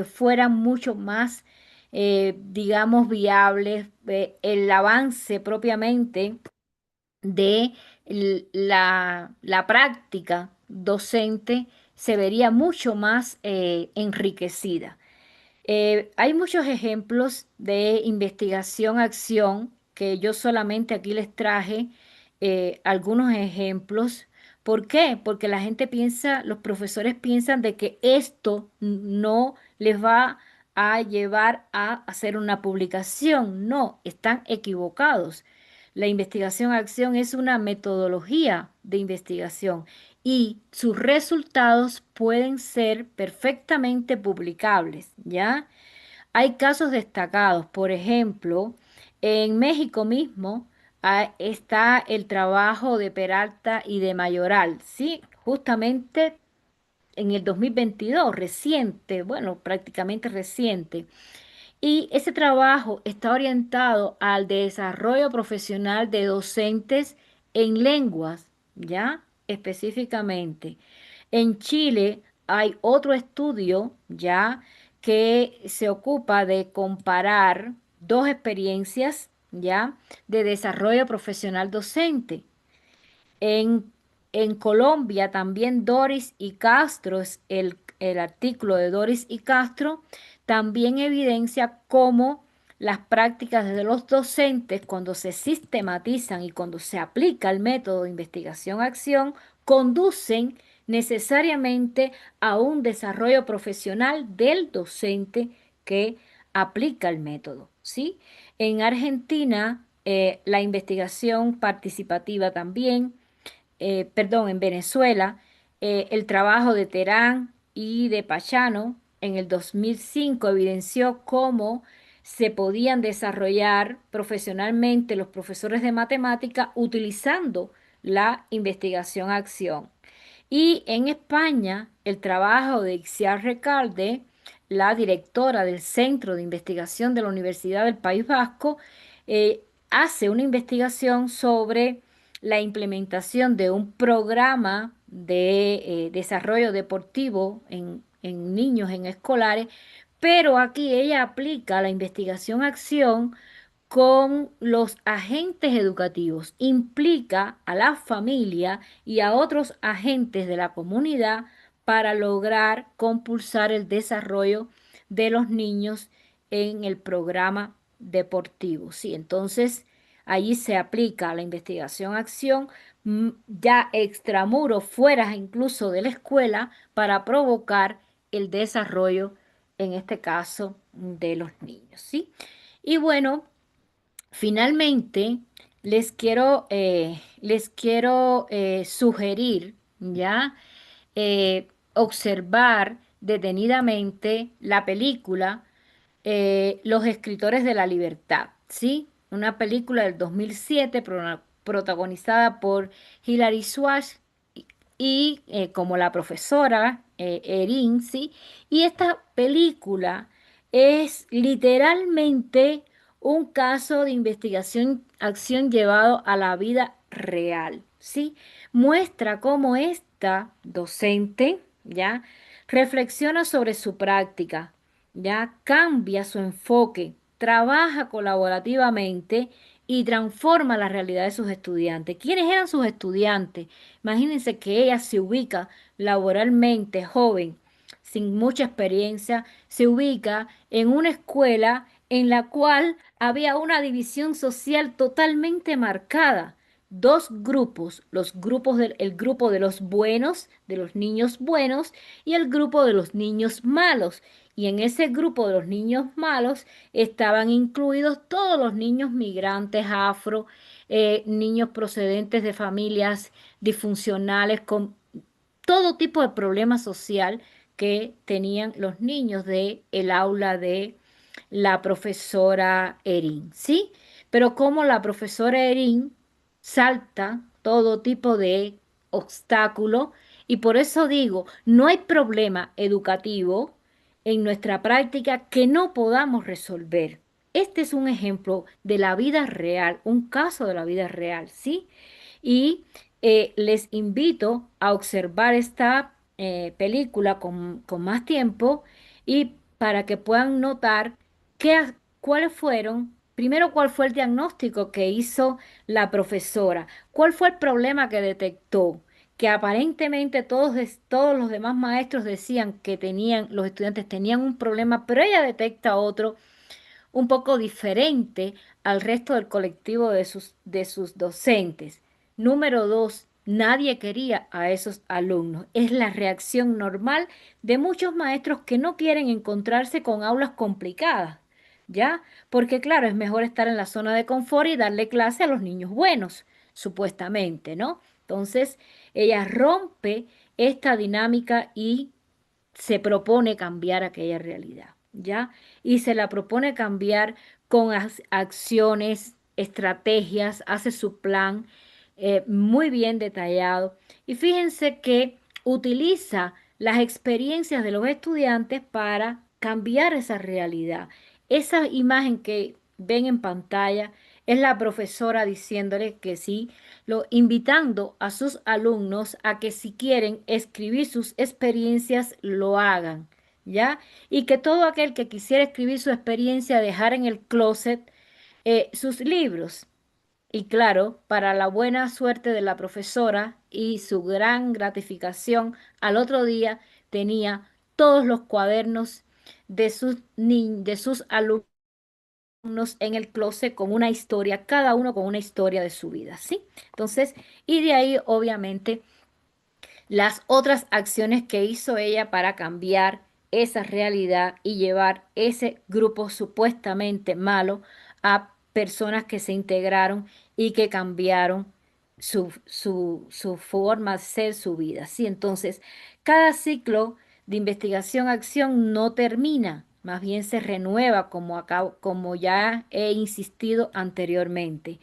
fueran mucho más, digamos, viables, el avance propiamente de la práctica docente se vería mucho más enriquecida. Hay muchos ejemplos de investigación-acción que yo solamente aquí les traje algunos ejemplos. ¿Por qué? Porque la gente piensa, los profesores piensan de que esto no les va a llevar a hacer una publicación. No, están equivocados. La investigación-acción es una metodología de investigación y sus resultados pueden ser perfectamente publicables, ¿ya? Hay casos destacados, por ejemplo, en México mismo está el trabajo de Peralta y de Mayoral, ¿sí? Justamente en el 2022, reciente, bueno, prácticamente reciente. Y ese trabajo está orientado al desarrollo profesional de docentes en lenguas, ¿ya? Específicamente. En Chile hay otro estudio, ¿ya? Que se ocupa de comparar dos experiencias, ¿ya? De desarrollo profesional docente. En, en Colombia también Doris y Castro, es el artículo de Doris y Castro, también evidencia cómo las prácticas de los docentes, cuando se sistematizan y cuando se aplica el método de investigación-acción, conducen necesariamente a un desarrollo profesional del docente que aplica el método, ¿sí? En Argentina, la investigación participativa también, perdón, en Venezuela, el trabajo de Terán y de Pachano en el 2005 evidenció cómo se podían desarrollar profesionalmente los profesores de matemática utilizando la investigación-acción. Y en España, el trabajo de Itziar Recalde, la directora del Centro de Investigación de la Universidad del País Vasco, hace una investigación sobre la implementación de un programa de desarrollo deportivo en niños, en escolares, pero aquí ella aplica la investigación-acción con los agentes educativos, implica a la familia y a otros agentes de la comunidad para lograr compulsar el desarrollo de los niños en el programa deportivo. Sí, entonces allí se aplica la investigación-acción ya extramuros, fuera incluso de la escuela, para provocar el desarrollo, en este caso, de los niños, ¿sí? Y bueno, finalmente, les quiero sugerir, ¿ya? Observar detenidamente la película Los Escritores de la Libertad, ¿sí? Una película del 2007 protagonizada por Hilary Swank y como la profesora Erin, ¿sí? Y esta película es literalmente un caso de investigación, acción llevado a la vida real, ¿sí? Muestra cómo esta docente, ¿ya? Reflexiona sobre su práctica, ¿ya? Cambia su enfoque, trabaja colaborativamente y transforma la realidad de sus estudiantes. ¿Quiénes eran sus estudiantes? Imagínense que ella se ubica laboralmente joven, sin mucha experiencia, se ubica en una escuela en la cual había una división social totalmente marcada. Dos grupos, el grupo de los buenos, de los niños buenos, y el grupo de los niños malos. Y en ese grupo de los niños malos estaban incluidos todos los niños migrantes afro, niños procedentes de familias disfuncionales con todo tipo de problema social que tenían los niños de el aula de la profesora Erin, ¿sí? Pero como la profesora Erin salta todo tipo de obstáculo y por eso digo, no hay problema educativo en nuestra práctica que no podamos resolver. Este es un ejemplo de la vida real, un caso de la vida real, ¿sí? Y les invito a observar esta película con más tiempo y para que puedan notar cuáles fueron, primero, cuál fue el diagnóstico que hizo la profesora, cuál fue el problema que detectó, que aparentemente todos los demás maestros decían que los estudiantes tenían un problema, pero ella detecta otro un poco diferente al resto del colectivo de sus docentes. Número dos, nadie quería a esos alumnos. Es la reacción normal de muchos maestros que no quieren encontrarse con aulas complicadas, ¿ya? Porque claro, es mejor estar en la zona de confort y darle clase a los niños buenos, supuestamente, ¿no? Entonces, ella rompe esta dinámica y se propone cambiar aquella realidad, ¿ya? Y se la propone cambiar con acciones, estrategias, hace su plan muy bien detallado. Y fíjense que utiliza las experiencias de los estudiantes para cambiar esa realidad. Esa imagen que ven en pantalla es la profesora diciéndole que sí, invitando a sus alumnos a que si quieren escribir sus experiencias, lo hagan, ¿ya? Y que todo aquel que quisiera escribir su experiencia dejara en el closet sus libros. Y claro, para la buena suerte de la profesora y su gran gratificación, al otro día tenía todos los cuadernos de sus alumnos en el closet con una historia, cada uno con una historia de su vida, ¿sí? Entonces, y de ahí obviamente las otras acciones que hizo ella para cambiar esa realidad y llevar ese grupo supuestamente malo a personas que se integraron y que cambiaron su forma de ser, su vida, ¿sí? Entonces, cada ciclo de investigación-acción no termina, más bien se renueva como ya he insistido anteriormente.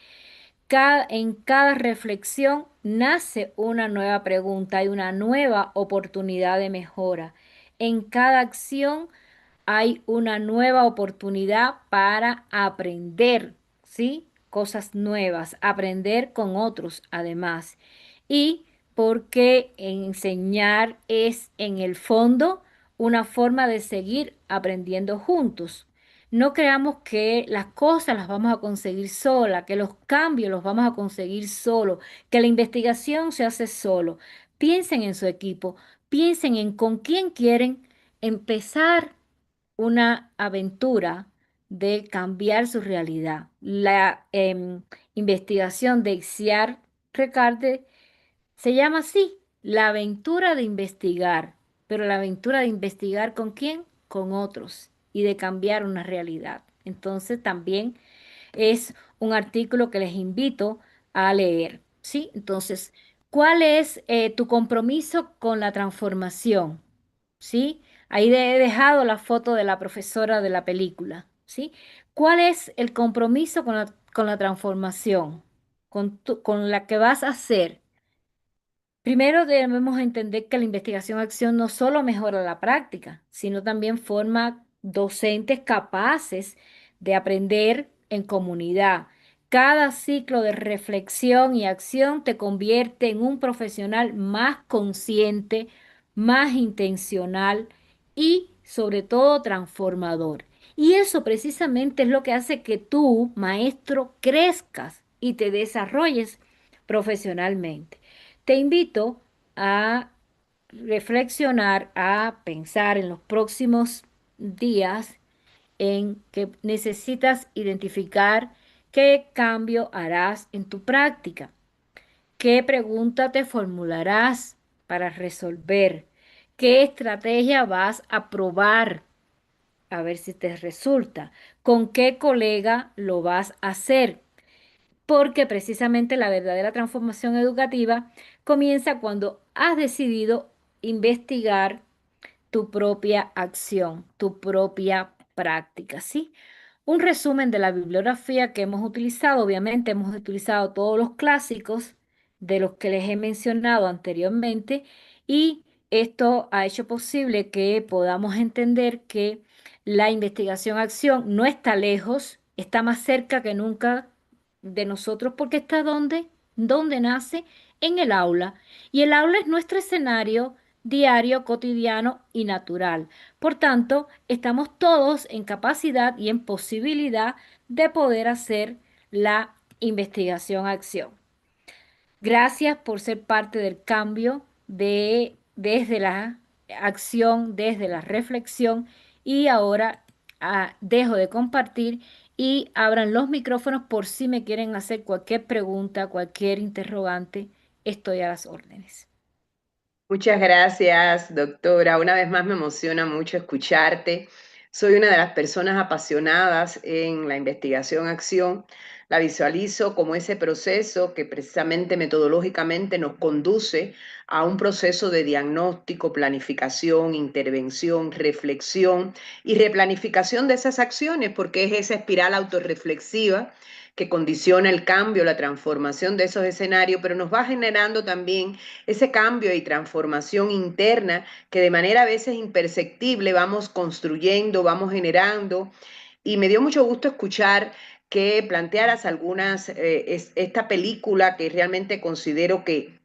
En cada reflexión nace una nueva pregunta y una nueva oportunidad de mejora. En cada acción hay una nueva oportunidad para aprender, ¿sí? Cosas nuevas, aprender con otros además. Y porque enseñar es en el fondo una forma de seguir aprendiendo juntos. No creamos que las cosas las vamos a conseguir sola, que los cambios los vamos a conseguir solo, que la investigación se hace solo. Piensen en su equipo, piensen en con quién quieren empezar una aventura de cambiar su realidad. La investigación de Ixiar Recarte se llama así, la aventura de investigar, pero la aventura de investigar ¿con quién? Con otros y de cambiar una realidad. Entonces también es un artículo que les invito a leer, ¿sí? Entonces, ¿cuál es tu compromiso con la transformación? ¿Sí? Ahí he dejado la foto de la profesora de la película, ¿sí? ¿Cuál es el compromiso con la transformación, con la que vas a hacer? Primero debemos entender que la investigación-acción no solo mejora la práctica, sino también forma docentes capaces de aprender en comunidad. Cada ciclo de reflexión y acción te convierte en un profesional más consciente, más intencional y sobre todo transformador. Y eso precisamente es lo que hace que tú, maestro, crezcas y te desarrolles profesionalmente. Te invito a reflexionar, a pensar en los próximos días en que necesitas identificar qué cambio harás en tu práctica, qué pregunta te formularás para resolver, qué estrategia vas a probar a ver si te resulta, con qué colega lo vas a hacer, porque precisamente la verdadera transformación educativa comienza cuando has decidido investigar tu propia acción, tu propia práctica, ¿sí? Un resumen de la bibliografía que hemos utilizado, obviamente hemos utilizado todos los clásicos de los que les he mencionado anteriormente y esto ha hecho posible que podamos entender que la investigación-acción no está lejos, está más cerca que nunca de nosotros porque está donde nace en el aula. Y el aula es nuestro escenario diario, cotidiano y natural. Por tanto, estamos todos en capacidad y en posibilidad de poder hacer la investigación-acción. Gracias por ser parte del cambio desde la acción, desde la reflexión. Y ahora dejo de compartir y abran los micrófonos por si me quieren hacer cualquier pregunta, cualquier interrogante. Estoy a las órdenes. Muchas gracias, doctora. Una vez más me emociona mucho escucharte. Soy una de las personas apasionadas en la investigación-acción. La visualizo como ese proceso que precisamente metodológicamente nos conduce a un proceso de diagnóstico, planificación, intervención, reflexión y replanificación de esas acciones, porque es esa espiral autorreflexiva que condiciona el cambio, la transformación de esos escenarios, pero nos va generando también ese cambio y transformación interna que de manera a veces imperceptible vamos construyendo, vamos generando. Y me dio mucho gusto escuchar que plantearas esta película que realmente considero que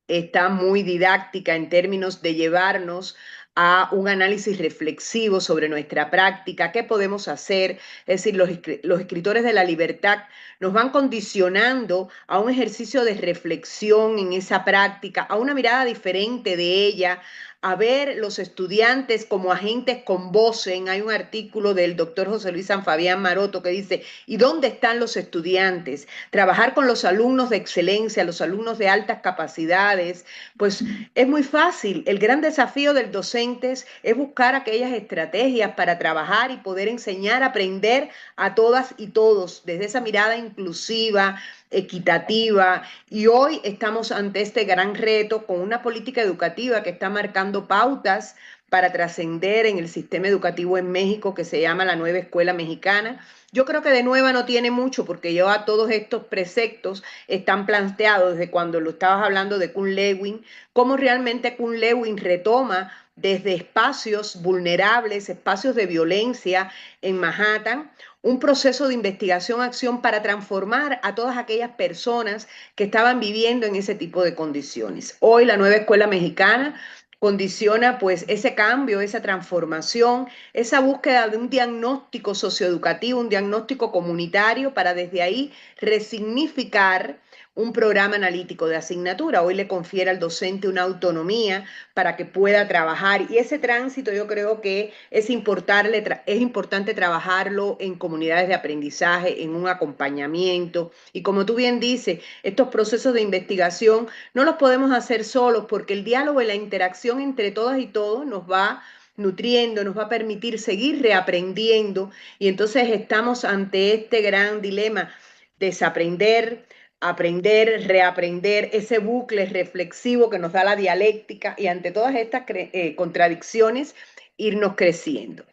está muy didáctica en términos de llevarnos a un análisis reflexivo sobre nuestra práctica, qué podemos hacer. Es decir, los escritores de la libertad nos van condicionando a un ejercicio de reflexión en esa práctica, a una mirada diferente de ella, a ver los estudiantes como agentes con voz. Hay un artículo del doctor José Luis San Fabián Maroto que dice, ¿y dónde están los estudiantes? Trabajar con los alumnos de excelencia, los alumnos de altas capacidades, pues es muy fácil. El gran desafío del docente es buscar aquellas estrategias para trabajar y poder enseñar, aprender a todas y todos desde esa mirada inclusiva, equitativa, y hoy estamos ante este gran reto con una política educativa que está marcando pautas para trascender en el sistema educativo en México, que se llama la Nueva Escuela Mexicana. Yo creo que de nueva no tiene mucho, porque ya todos estos preceptos están planteados desde cuando lo estabas hablando de Kuhn Lewin, cómo realmente Kuhn Lewin retoma desde espacios vulnerables, espacios de violencia en Manhattan, un proceso de investigación-acción para transformar a todas aquellas personas que estaban viviendo en ese tipo de condiciones. Hoy la Nueva Escuela Mexicana condiciona pues ese cambio, esa transformación, esa búsqueda de un diagnóstico socioeducativo, un diagnóstico comunitario para desde ahí resignificar un programa analítico de asignatura. Hoy le confiere al docente una autonomía para que pueda trabajar, y ese tránsito yo creo que es importante trabajarlo en comunidades de aprendizaje, en un acompañamiento, y como tú bien dices, estos procesos de investigación no los podemos hacer solos, porque el diálogo y la interacción entre todas y todos nos va nutriendo, nos va a permitir seguir reaprendiendo, y entonces estamos ante este gran dilema: desaprender, aprender, reaprender, ese bucle reflexivo que nos da la dialéctica, y ante todas estas contradicciones irnos creciendo.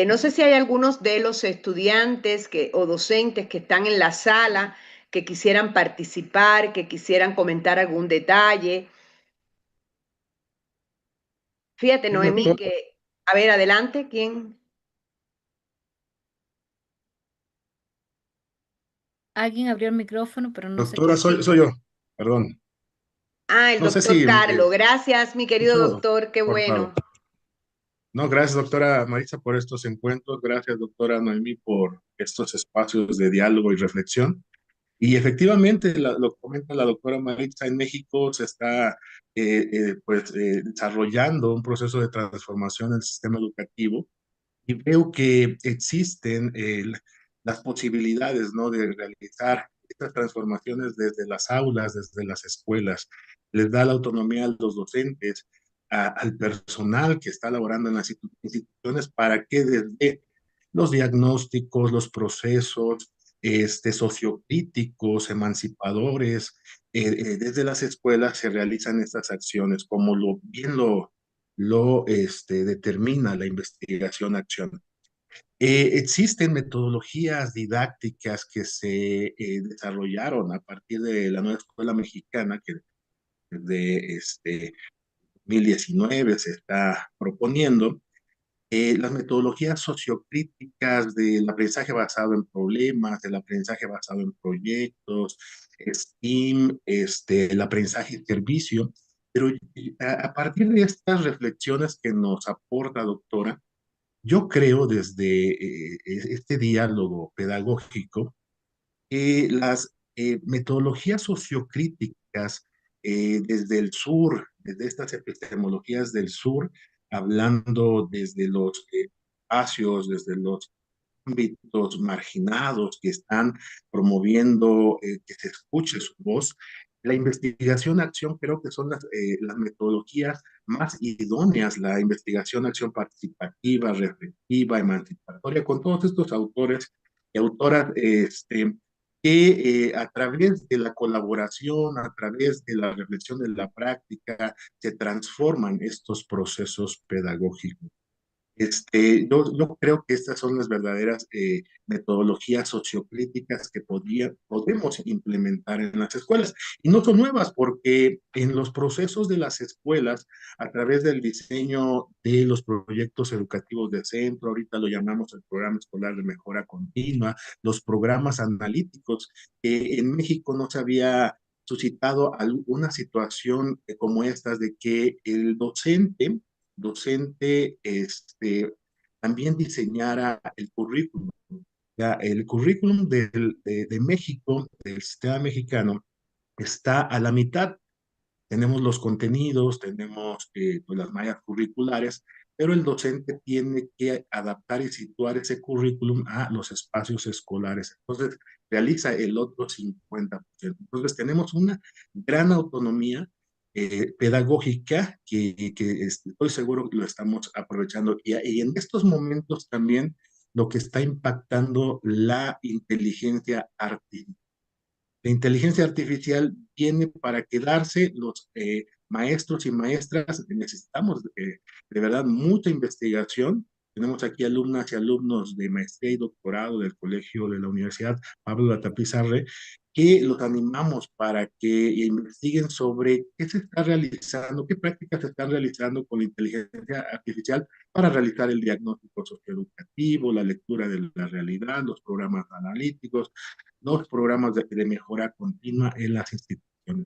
No sé si hay algunos de los estudiantes o docentes que están en la sala que quisieran participar, que quisieran comentar algún detalle. Fíjate, Sí, Noemí, doctor, que, a ver, adelante, ¿quién? Alguien abrió el micrófono, pero no sé doctora, quién. soy yo, perdón. Ah, el No sé doctor si, Carlos. Gracias, mi querido eso, doctor, qué por favor. bueno. No, gracias, doctora Marisa, por estos encuentros. Gracias, doctora Noemí, por estos espacios de diálogo y reflexión. Y efectivamente, lo comenta la doctora Maritza, en México se está desarrollando un proceso de transformación del sistema educativo, y veo que existen las posibilidades, ¿no?, de realizar estas transformaciones desde las aulas, desde las escuelas. Les da la autonomía a los docentes, al personal que está laborando en las instituciones, para que desde los diagnósticos, los procesos sociocríticos, emancipadores, desde las escuelas se realizan estas acciones, como bien lo determina la investigación-acción. Existen metodologías didácticas que se desarrollaron a partir de la nueva escuela mexicana, que desde 2019 se está proponiendo. Las metodologías sociocríticas del aprendizaje basado en problemas, del aprendizaje basado en proyectos, STEAM, el aprendizaje y servicio. Pero a partir de estas reflexiones que nos aporta, doctora, yo creo desde este diálogo pedagógico que las metodologías sociocríticas desde el sur, desde estas epistemologías del sur, hablando desde los espacios, desde los ámbitos marginados que están promoviendo que se escuche su voz. La investigación-acción creo que son las metodologías más idóneas, la investigación-acción participativa, reflexiva, emancipatoria, con todos estos autores y autoras que a través de la colaboración, a través de la reflexión de la práctica, se transforman estos procesos pedagógicos. Yo creo que estas son las verdaderas metodologías sociocríticas que podemos implementar en las escuelas. Y no son nuevas porque en los procesos de las escuelas, a través del diseño de los proyectos educativos de centro, ahorita lo llamamos el Programa Escolar de Mejora Continua, los programas analíticos, que en México no se había suscitado una situación como estas de que el docente también diseñara el currículum. Ya, el currículum de México, del sistema mexicano, está a la mitad. Tenemos los contenidos, tenemos pues, las mallas curriculares, pero el docente tiene que adaptar y situar ese currículum a los espacios escolares. Entonces, realiza el otro 50%. Entonces, tenemos una gran autonomía pedagógica que estoy seguro que lo estamos aprovechando. Y en estos momentos también lo que está impactando la inteligencia artificial. La inteligencia artificial viene para quedarse. Los maestros y maestras necesitamos de verdad mucha investigación. Tenemos aquí alumnas y alumnos de maestría y doctorado del colegio de la Universidad Pablo Latapizarre, que los animamos para que investiguen sobre qué se está realizando, qué prácticas se están realizando con la inteligencia artificial para realizar el diagnóstico socioeducativo, la lectura de la realidad, los programas analíticos, los programas de mejora continua en las instituciones.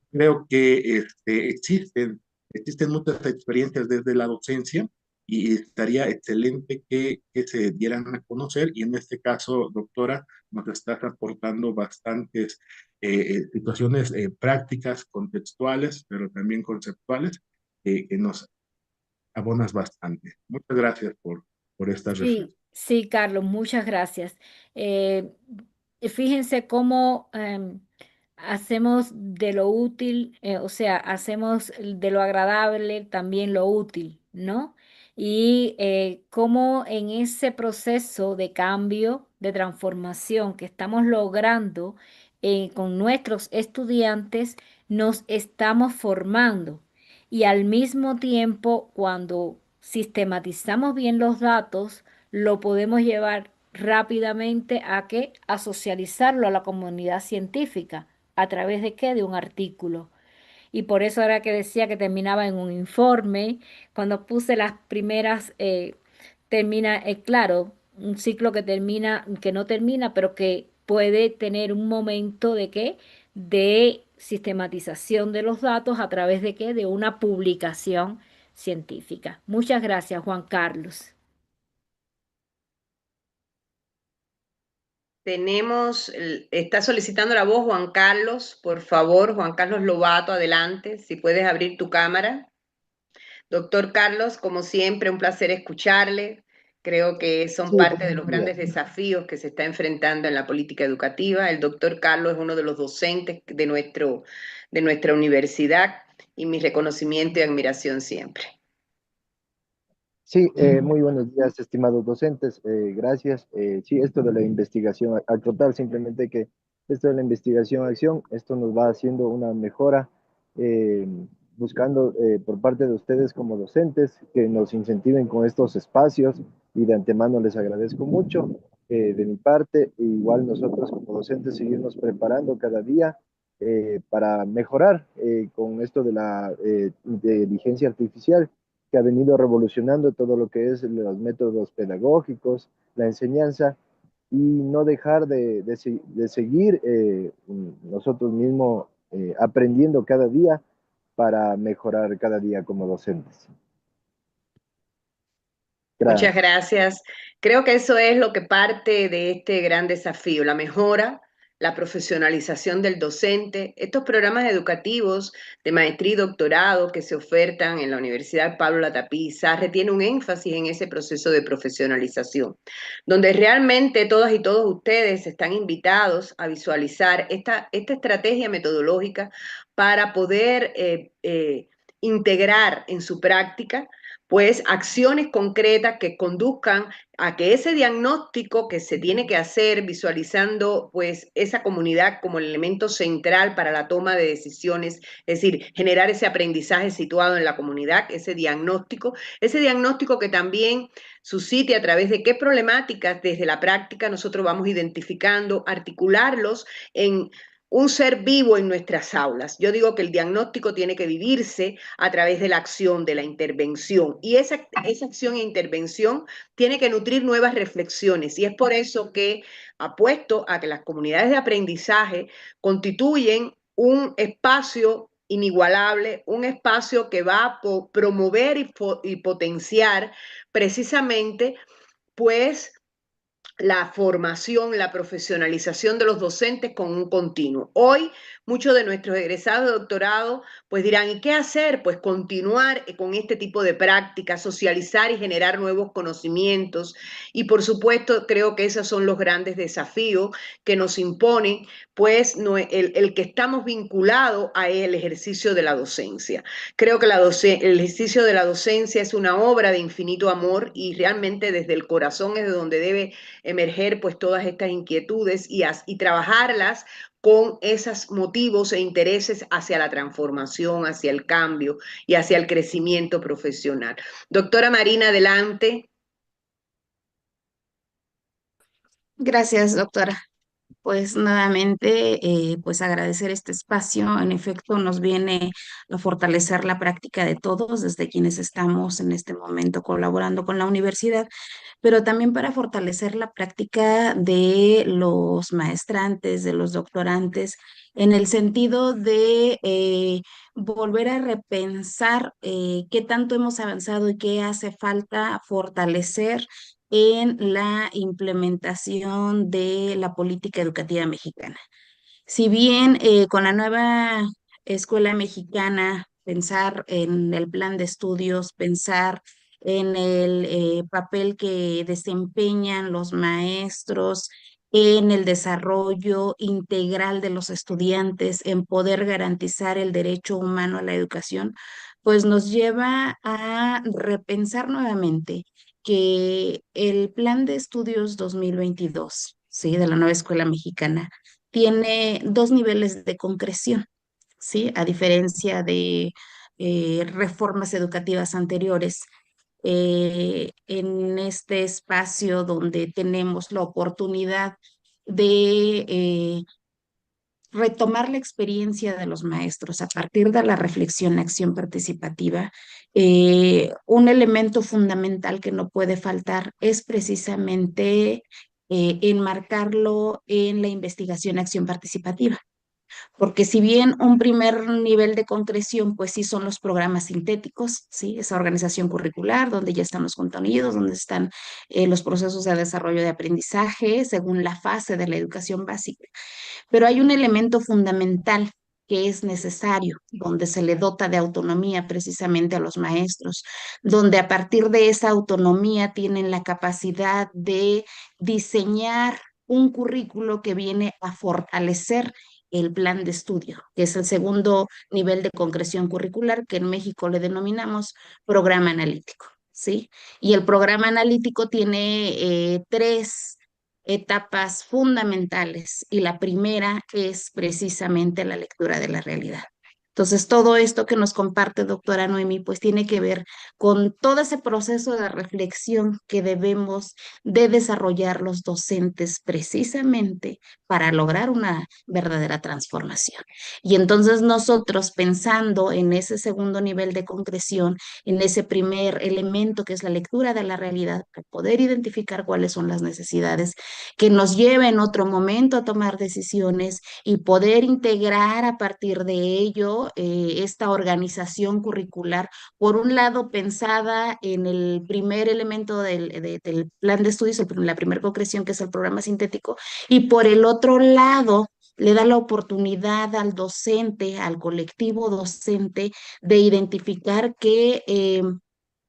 Creo que existen muchas experiencias desde la docencia y estaría excelente que se dieran a conocer, y en este caso, doctora, nos estás aportando bastantes situaciones prácticas, contextuales, pero también conceptuales, que nos abonas bastante. Muchas gracias por esta reflexión. Sí, sí, Carlos, muchas gracias. Eh, Fíjense cómo hacemos de lo útil, o sea, hacemos de lo agradable también lo útil, ¿no? Y cómo en ese proceso de cambio, de transformación que estamos logrando con nuestros estudiantes, nos estamos formando. Y al mismo tiempo, cuando sistematizamos bien los datos, lo podemos llevar rápidamente a qué? A socializarlo a la comunidad científica. ¿A través de qué? De un artículo. Y por eso era que decía que terminaba en un informe. Cuando puse las primeras, termina, claro, un ciclo que termina, que no termina, pero que puede tener un momento de qué? De sistematización de los datos a través de qué? De una publicación científica. Muchas gracias, Juan Carlos. Está solicitando la voz Juan Carlos, por favor, Juan Carlos Lobato, adelante, si puedes abrir tu cámara. Doctor Carlos, como siempre, un placer escucharle. Creo que son Sí, parte de los buenos días. grandes desafíos que se está enfrentando en la política educativa. El doctor Carlos es uno de los docentes de nuestra universidad, y mi reconocimiento y admiración siempre. Sí, muy buenos días, estimados docentes. Gracias. Sí, esto de la investigación, al total, simplemente que esto de la investigación-acción, esto nos va haciendo una mejora, eh, buscando por parte de ustedes como docentes que nos incentiven con estos espacios, y de antemano les agradezco mucho. De mi parte, igual nosotros como docentes seguirnos preparando cada día para mejorar con esto de la inteligencia artificial, que ha venido revolucionando todo lo que es los métodos pedagógicos, la enseñanza, y no dejar de seguir nosotros mismos aprendiendo cada día para mejorar cada día como docentes. Muchas gracias. Creo que eso es lo que parte de este gran desafío, la mejora la profesionalización del docente. Estos programas educativos de maestría y doctorado que se ofertan en la Universidad Pablo Latapí Sarre tienen un énfasis en ese proceso de profesionalización, donde realmente todas y todos ustedes están invitados a visualizar esta estrategia metodológica para poder integrar en su práctica pues acciones concretas que conduzcan a que ese diagnóstico que se tiene que hacer visualizando pues esa comunidad como el elemento central para la toma de decisiones, es decir, generar ese aprendizaje situado en la comunidad, ese diagnóstico que también suscite a través de qué problemáticas desde la práctica nosotros vamos identificando, articularlos en un ser vivo en nuestras aulas. Yo digo que el diagnóstico tiene que vivirse a través de la acción, de la intervención, y esa acción e intervención tiene que nutrir nuevas reflexiones, y es por eso que apuesto a que las comunidades de aprendizaje constituyen un espacio inigualable, un espacio que va a promover y potenciar precisamente, pues, la formación, la profesionalización de los docentes con un continuo. Hoy, muchos de nuestros egresados de doctorado pues dirán, ¿y qué hacer? Pues continuar con este tipo de prácticas, socializar y generar nuevos conocimientos. Y por supuesto, creo que esos son los grandes desafíos que nos imponen, pues el que estamos vinculados a el ejercicio de la docencia. Creo que el ejercicio de la docencia es una obra de infinito amor y realmente desde el corazón es de donde debe emerger pues todas estas inquietudes y trabajarlas con esos motivos e intereses hacia la transformación, hacia el cambio y hacia el crecimiento profesional. Doctora Marina, adelante. Gracias, doctora. Pues nuevamente, pues agradecer este espacio. En efecto, nos viene a fortalecer la práctica de todos, desde quienes estamos en este momento colaborando con la universidad, pero también para fortalecer la práctica de los maestrantes, de los doctorantes, en el sentido de volver a repensar qué tanto hemos avanzado y qué hace falta fortalecer en la implementación de la política educativa mexicana. Si bien con la nueva escuela mexicana, pensar en el plan de estudios, pensar en el papel que desempeñan los maestros, en el desarrollo integral de los estudiantes, en poder garantizar el derecho humano a la educación, pues nos lleva a repensar nuevamente que el plan de estudios 2022, ¿sí? De la nueva escuela mexicana, tiene dos niveles de concreción, ¿sí? A diferencia de reformas educativas anteriores. En este espacio donde tenemos la oportunidad de retomar la experiencia de los maestros a partir de la reflexión, acción participativa, un elemento fundamental que no puede faltar es precisamente enmarcarlo en la investigación, acción participativa. Porque si bien un primer nivel de concreción, pues sí son los programas sintéticos, ¿sí? Esa organización curricular, donde ya están los contenidos, donde están los procesos de desarrollo de aprendizaje según la fase de la educación básica. Pero hay un elemento fundamental que es necesario, donde se le dota de autonomía precisamente a los maestros, donde a partir de esa autonomía tienen la capacidad de diseñar un currículo que viene a fortalecer el plan de estudio, que es el segundo nivel de concreción curricular, que en México le denominamos programa analítico, ¿sí? Y el programa analítico tiene tres etapas fundamentales y la primera es precisamente la lectura de la realidad. Entonces, todo esto que nos comparte doctora Noemí, pues tiene que ver con todo ese proceso de reflexión que debemos de desarrollar los docentes precisamente para lograr una verdadera transformación. Y entonces nosotros pensando en ese segundo nivel de concreción, en ese primer elemento que es la lectura de la realidad, para poder identificar cuáles son las necesidades que nos lleve en otro momento a tomar decisiones y poder integrar a partir de ello sido esta organización curricular, por un lado pensada en el primer elemento del plan de estudios, la primera concreción, que es el programa sintético, y por el otro lado le da la oportunidad al docente, al colectivo docente, de identificar que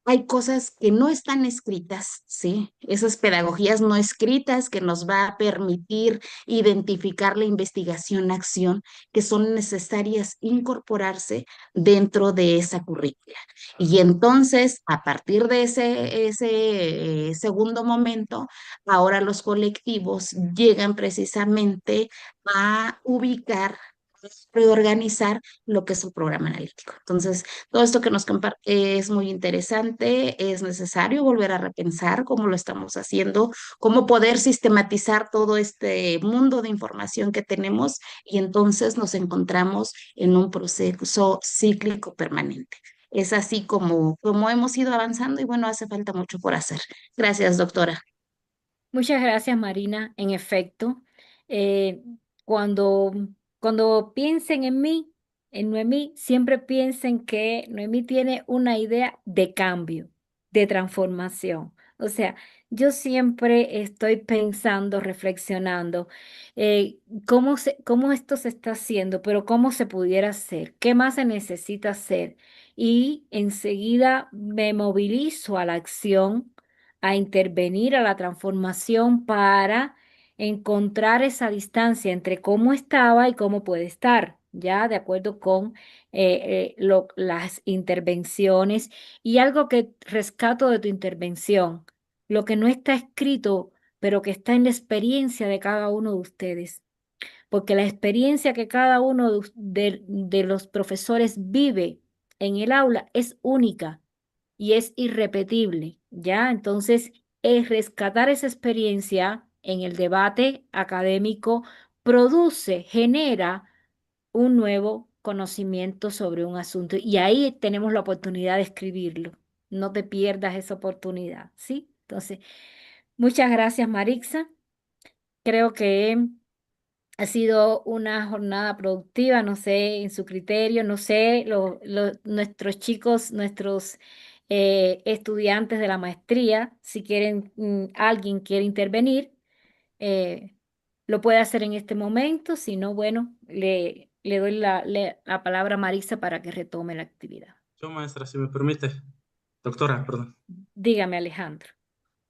hay cosas que no están escritas, ¿sí? Esas pedagogías no escritas que nos va a permitir identificar la investigación-acción, que son necesarias incorporarse dentro de esa currícula. Y entonces, a partir de ese segundo momento, ahora los colectivos llegan precisamente a ubicar, reorganizar lo que es el programa analítico. Entonces, todo esto que nos comparte es muy interesante, es necesario volver a repensar cómo lo estamos haciendo, cómo poder sistematizar todo este mundo de información que tenemos, y entonces nos encontramos en un proceso cíclico permanente. Es así como hemos ido avanzando, y bueno, hace falta mucho por hacer. Gracias, doctora. Muchas gracias, Marina. En efecto, eh, cuando, cuando piensen en mí, en Noemí, siempre piensen que Noemí tiene una idea de cambio, de transformación. O sea, yo siempre estoy pensando, reflexionando, cómo esto se está haciendo, pero cómo se pudiera hacer, qué más se necesita hacer. Y enseguida me movilizo a la acción, a intervenir, a la transformación, para encontrar esa distancia entre cómo estaba y cómo puede estar, ya de acuerdo con las intervenciones. Y algo que rescato de tu intervención, lo que no está escrito, pero que está en la experiencia de cada uno de ustedes, porque la experiencia que cada uno de los profesores vive en el aula es única y es irrepetible, ¿ya? Entonces, es rescatar esa experiencia en el debate académico, genera un nuevo conocimiento sobre un asunto, y ahí tenemos la oportunidad de escribirlo. No te pierdas esa oportunidad, ¿sí? Entonces, muchas gracias, Marixa. Creo que ha sido una jornada productiva, no sé, en su criterio, no sé, nuestros chicos, nuestros estudiantes de la maestría, si quieren, alguien quiere intervenir, eh, lo puede hacer en este momento. Si no, bueno, le doy la palabra a Marisa para que retome la actividad. Yo, maestra, si me permite. Doctora, perdón. Dígame, Alejandro.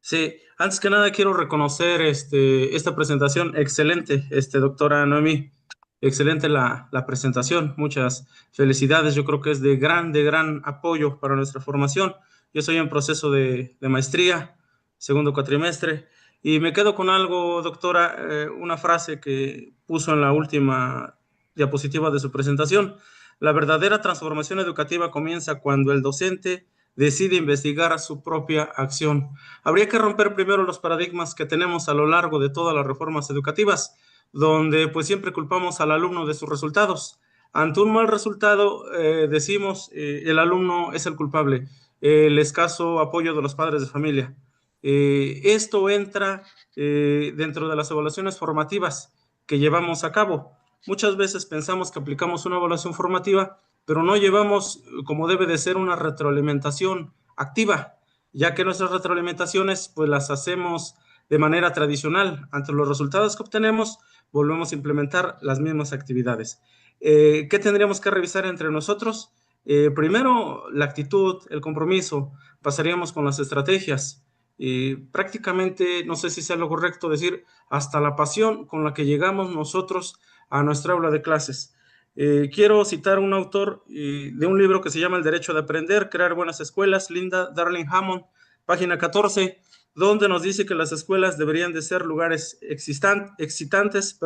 Sí, antes que nada quiero reconocer esta presentación excelente, doctora Noemí. Excelente la presentación, muchas felicidades. Yo creo que es de gran apoyo para nuestra formación. Yo estoy en proceso de maestría, segundo cuatrimestre, y me quedo con algo, doctora, una frase que puso en la última diapositiva de su presentación. La verdadera transformación educativa comienza cuando el docente decide investigar su propia acción. Habría que romper primero los paradigmas que tenemos a lo largo de todas las reformas educativas, donde pues siempre culpamos al alumno de sus resultados. Ante un mal resultado decimos el alumno es el culpable, el escaso apoyo de los padres de familia. Esto entra dentro de las evaluaciones formativas que llevamos a cabo. Muchas veces pensamos que aplicamos una evaluación formativa, pero no llevamos, como debe de ser, una retroalimentación activa, ya que nuestras retroalimentaciones pues las hacemos de manera tradicional. Ante los resultados que obtenemos, volvemos a implementar las mismas actividades. ¿Qué tendríamos que revisar entre nosotros? Primero, la actitud, el compromiso. Pasaríamos con las estrategias. Prácticamente, no sé si sea lo correcto decir, hasta la pasión con la que llegamos nosotros a nuestra aula de clases. Quiero citar un autor de un libro que se llama El Derecho de Aprender, Crear Buenas Escuelas, Linda Darling-Hammond, página 14, donde nos dice que las escuelas deberían de ser lugares excitantes,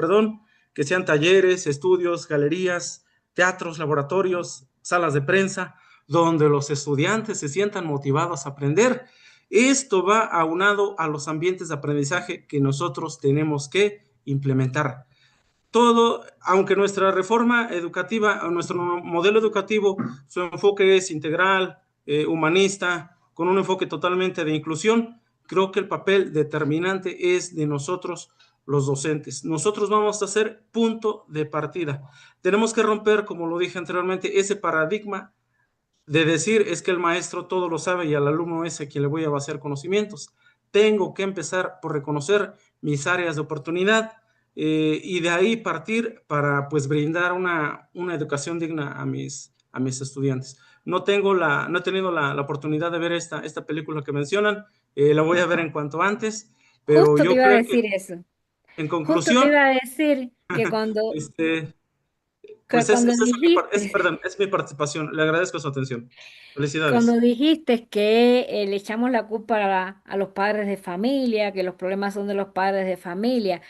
que sean talleres, estudios, galerías, teatros, laboratorios, salas de prensa, donde los estudiantes se sientan motivados a aprender. Esto va aunado a los ambientes de aprendizaje que nosotros tenemos que implementar. Todo, aunque nuestra reforma educativa, nuestro modelo educativo, su enfoque es integral, humanista, con un enfoque totalmente de inclusión, creo que el papel determinante es de nosotros los docentes. Nosotros vamos a ser punto de partida. Tenemos que romper, como lo dije anteriormente, ese paradigma de decir es que el maestro todo lo sabe y al alumno es a quien le voy a vaciar conocimientos. Tengo que empezar por reconocer mis áreas de oportunidad y de ahí partir para pues brindar una educación digna a mis estudiantes. No he tenido la oportunidad de ver esta película que mencionan, la voy a ver en cuanto antes, pero Justo te yo iba a creo decir que eso. en Justo te conclusión, iba a decir que pues cuando es dijiste, mi participación. Le agradezco su atención. Felicidades. cuando dijiste que le echamos la culpa a los padres de familia, que los problemas son de los padres de familia,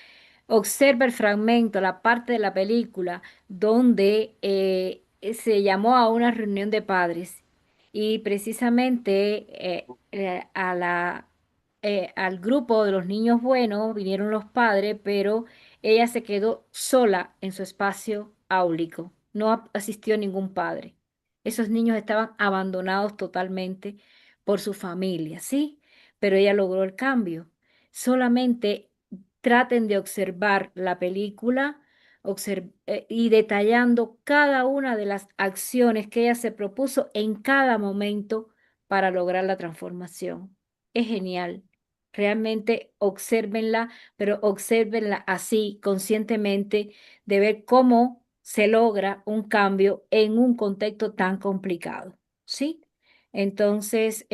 observa el fragmento, la parte de la película donde se llamó a una reunión de padres y precisamente al grupo de los niños buenos vinieron los padres, pero ella se quedó sola en su espacio áulico. No asistió ningún padre. Esos niños estaban abandonados totalmente por su familia, ¿sí? Pero ella logró el cambio. Solamente traten de observar la película y detallando cada una de las acciones que ella se propuso en cada momento para lograr la transformación. Es genial. Realmente obsérvenla, pero obsérvenla así, conscientemente, de ver cómo se logra un cambio en un contexto tan complicado. ¿Sí? Entonces,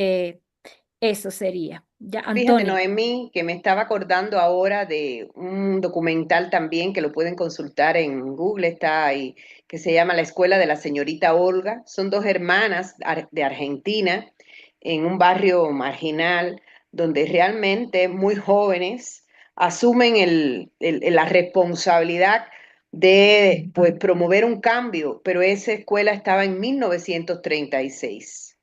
eso sería. Ya, Fíjate, Antonio. Noemí, que me estaba acordando ahora de un documental también que lo pueden consultar en Google, está ahí, que se llama La Escuela de la Señorita Olga. Son dos hermanas de Argentina en un barrio marginal donde realmente muy jóvenes asumen la responsabilidad de pues, promover un cambio, pero esa escuela estaba en 1936.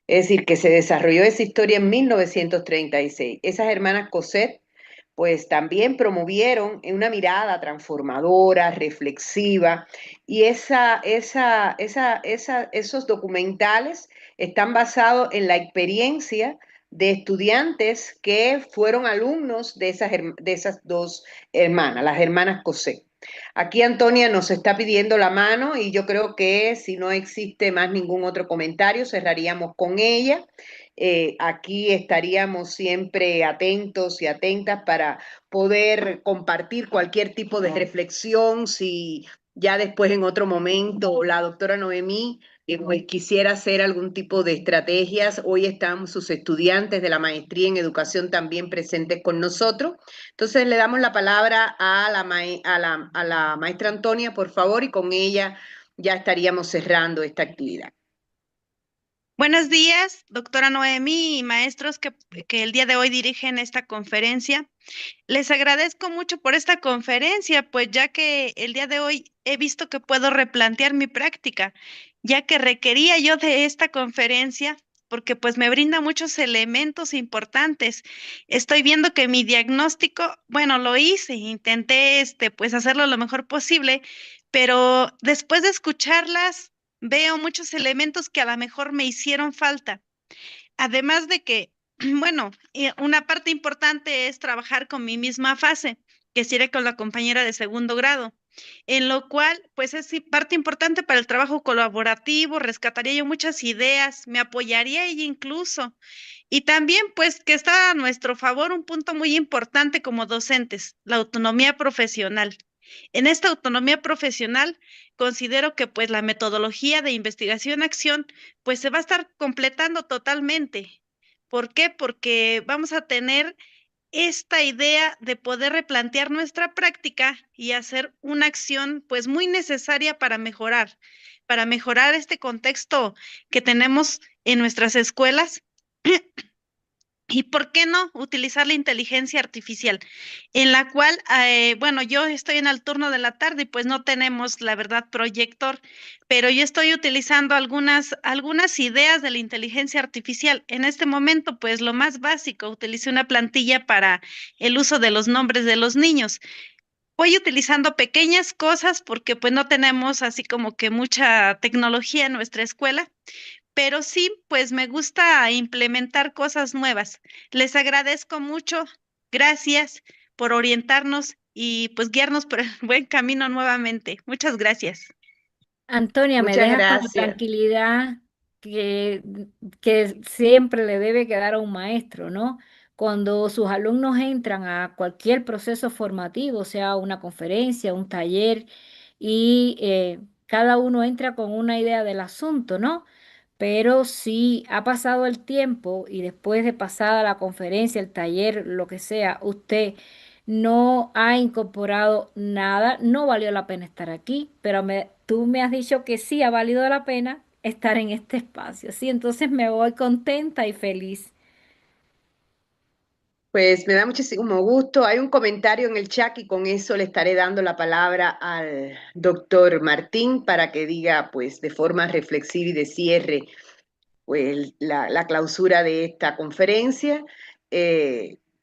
Es decir, que se desarrolló esa historia en 1936. Esas hermanas Cosette, pues también promovieron una mirada transformadora, reflexiva, y esos documentales están basados en la experiencia de estudiantes que fueron alumnos de esas dos hermanas, las hermanas Cosette. Aquí Antonia nos está pidiendo la mano y yo creo que si no existe más ningún otro comentario, cerraríamos con ella. Aquí estaríamos siempre atentos y atentas para poder compartir cualquier tipo de reflexión, si ya después en otro momento la doctora Noemí pues quisiera hacer algún tipo de estrategias. Hoy están sus estudiantes de la maestría en educación también presentes con nosotros. Entonces le damos la palabra a la maestra Antonia, por favor, y con ella ya estaríamos cerrando esta actividad. Buenos días, doctora Noemí y maestros que el día de hoy dirigen esta conferencia. Les agradezco mucho por esta conferencia, pues ya que el día de hoy he visto que puedo replantear mi práctica, ya que requería yo de esta conferencia porque pues me brinda muchos elementos importantes. Estoy viendo que mi diagnóstico, bueno, lo hice, intenté pues hacerlo lo mejor posible, pero después de escucharlas veo muchos elementos que a lo mejor me hicieron falta. Además de que, bueno, una parte importante es trabajar con mi misma fase, que sería con la compañera de segundo grado, en lo cual, pues es parte importante para el trabajo colaborativo, rescataría yo muchas ideas, me apoyaría ella incluso. Y también, pues, que está a nuestro favor un punto muy importante como docentes, la autonomía profesional. En esta autonomía profesional, considero que pues la metodología de investigación-acción pues se va a estar completando totalmente. ¿Por qué? Porque vamos a tener esta idea de poder replantear nuestra práctica y hacer una acción pues muy necesaria para mejorar este contexto que tenemos en nuestras escuelas. ¿Y por qué no utilizar la inteligencia artificial? En la cual, bueno, yo estoy en el turno de la tarde y pues no tenemos, la verdad, proyector, pero yo estoy utilizando algunas ideas de la inteligencia artificial. En este momento, pues lo más básico, utilicé una plantilla para el uso de los nombres de los niños. Voy utilizando pequeñas cosas porque pues no tenemos así como que mucha tecnología en nuestra escuela, pero sí, pues me gusta implementar cosas nuevas. Les agradezco mucho. Gracias por orientarnos y pues guiarnos por el buen camino nuevamente. Muchas gracias. Antonia, me Muchas dejas con la gracias. tranquilidad que, que siempre le debe quedar a un maestro, ¿no? Cuando sus alumnos entran a cualquier proceso formativo, sea una conferencia, un taller, y cada uno entra con una idea del asunto, ¿no? Pero si ha pasado el tiempo y después de pasada la conferencia, el taller, lo que sea, usted no ha incorporado nada, no valió la pena estar aquí, pero tú me has dicho que sí ha valido la pena estar en este espacio, ¿sí? Entonces me voy contenta y feliz. Pues me da muchísimo gusto. Hay un comentario en el chat y con eso le estaré dando la palabra al doctor Martín para que diga, pues, de forma reflexiva y de cierre, pues, la clausura de esta conferencia.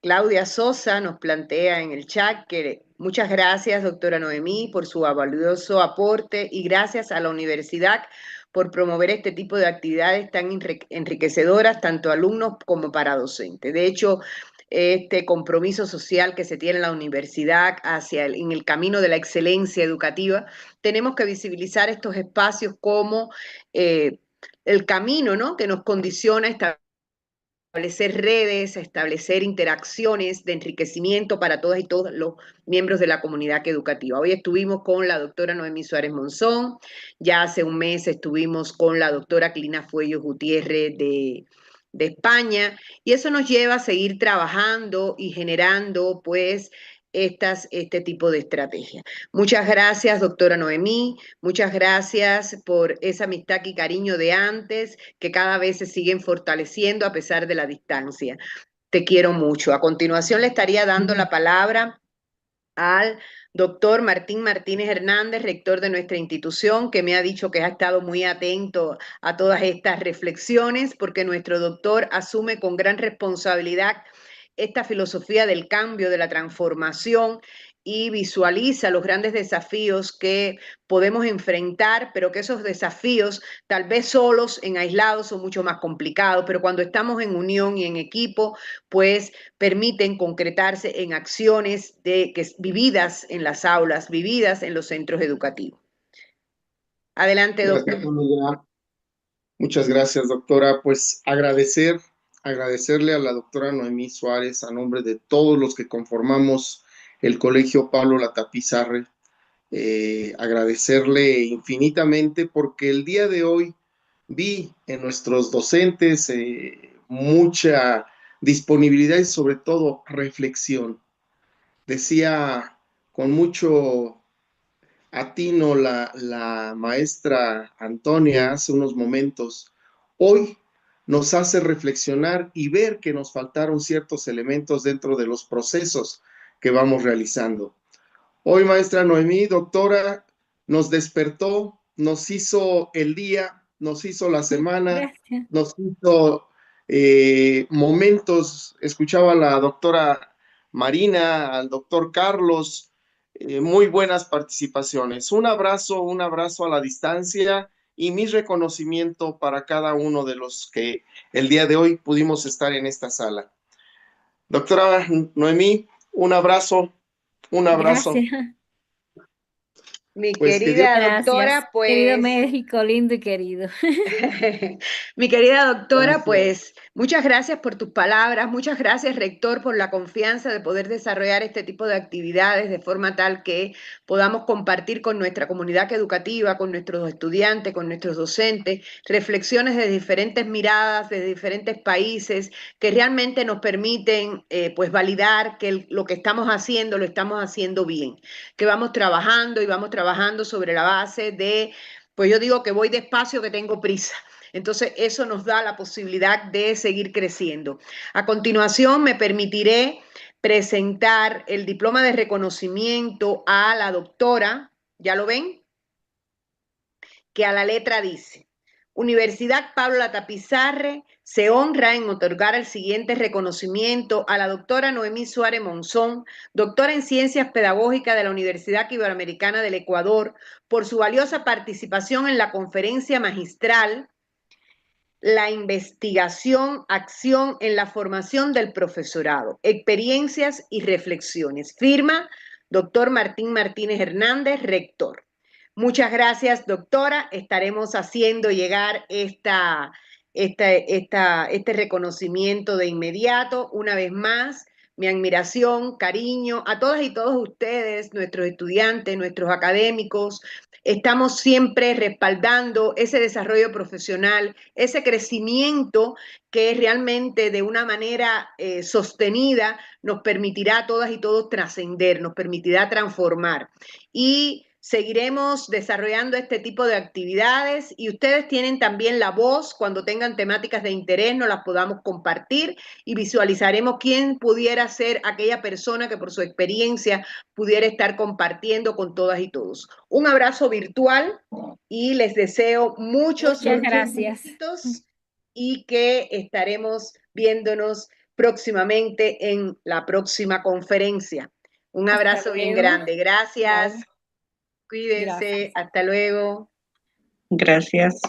Claudia Sosa nos plantea en el chat que muchas gracias, doctora Noemí, por su valioso aporte y gracias a la universidad por promover este tipo de actividades tan enriquecedoras, tanto alumnos como para docentes. De hecho, este compromiso social que se tiene en la universidad en el camino de la excelencia educativa, tenemos que visibilizar estos espacios como el camino, ¿no?, que nos condiciona a establecer redes, a establecer interacciones de enriquecimiento para todas y todos los miembros de la comunidad educativa. Hoy estuvimos con la doctora Noemí Suárez Monzón, ya hace un mes estuvimos con la doctora Clina Fuello Gutiérrez de España, y eso nos lleva a seguir trabajando y generando, pues, este tipo de estrategias. Muchas gracias, doctora Noemí, muchas gracias por esa amistad y cariño de antes, que cada vez se siguen fortaleciendo a pesar de la distancia. Te quiero mucho. A continuación le estaría dando la palabra al doctor Martín Martínez Hernández, rector de nuestra institución, que me ha dicho que ha estado muy atento a todas estas reflexiones, porque nuestro doctor asume con gran responsabilidad esta filosofía del cambio, de la transformación, y visualiza los grandes desafíos que podemos enfrentar, pero que esos desafíos, tal vez solos, en aislados, son mucho más complicados, pero cuando estamos en unión y en equipo, pues permiten concretarse en acciones vividas en las aulas, vividas en los centros educativos. Adelante, doctor. Muchas gracias, doctora. Pues agradecerle a la doctora Noemí Suárez a nombre de todos los que conformamos el Colegio Pablo Latapizarre, agradecerle infinitamente porque el día de hoy vi en nuestros docentes mucha disponibilidad y sobre todo reflexión. Decía con mucho atino la maestra Antonia hace unos momentos, hoy nos hace reflexionar y ver que nos faltaron ciertos elementos dentro de los procesos que vamos realizando. Hoy, maestra Noemí, doctora, nos despertó, nos hizo el día, nos hizo la semana, Gracias. nos hizo momentos. Escuchaba a la doctora Marina, al doctor Carlos, muy buenas participaciones. Un abrazo a la distancia y mi reconocimiento para cada uno de los que el día de hoy pudimos estar en esta sala. Doctora Noemí, un abrazo. Un abrazo. Gracias. Mi Pues querida Gracias, doctora, querido pues México, lindo y querido. mi querida doctora, Gracias. pues muchas gracias por tus palabras, muchas gracias, rector, por la confianza de poder desarrollar este tipo de actividades de forma tal que podamos compartir con nuestra comunidad educativa, con nuestros estudiantes, con nuestros docentes, reflexiones de diferentes miradas, de diferentes países, que realmente nos permiten pues validar que lo que estamos haciendo lo estamos haciendo bien, que vamos trabajando y vamos trabajando sobre la base de, pues yo digo que voy despacio, que tengo prisa. Entonces, eso nos da la posibilidad de seguir creciendo. A continuación, me permitiré presentar el diploma de reconocimiento a la doctora, ¿ya lo ven? Que a la letra dice: Universidad Pablo Latapizarre se honra en otorgar el siguiente reconocimiento a la doctora Noemí Suárez Monzón, doctora en Ciencias Pedagógicas de la Universidad Iberoamericana del Ecuador, por su valiosa participación en la conferencia magistral la investigación, acción en la formación del profesorado, experiencias y reflexiones. Firma, doctor Martín Martínez Hernández, rector. Muchas gracias, doctora. Estaremos haciendo llegar este reconocimiento de inmediato. Una vez más, mi admiración, cariño a todas y todos ustedes, nuestros estudiantes, nuestros académicos. Estamos siempre respaldando ese desarrollo profesional, ese crecimiento que realmente de una manera sostenida nos permitirá a todas y todos trascender, nos permitirá transformar. Y seguiremos desarrollando este tipo de actividades y ustedes tienen también la voz cuando tengan temáticas de interés, nos las podamos compartir y visualizaremos quién pudiera ser aquella persona que por su experiencia pudiera estar compartiendo con todas y todos. Un abrazo virtual y les deseo muchos éxitos y que estaremos viéndonos próximamente en la próxima conferencia. Un abrazo bien grande. Gracias. Cuídense, hasta luego. Gracias.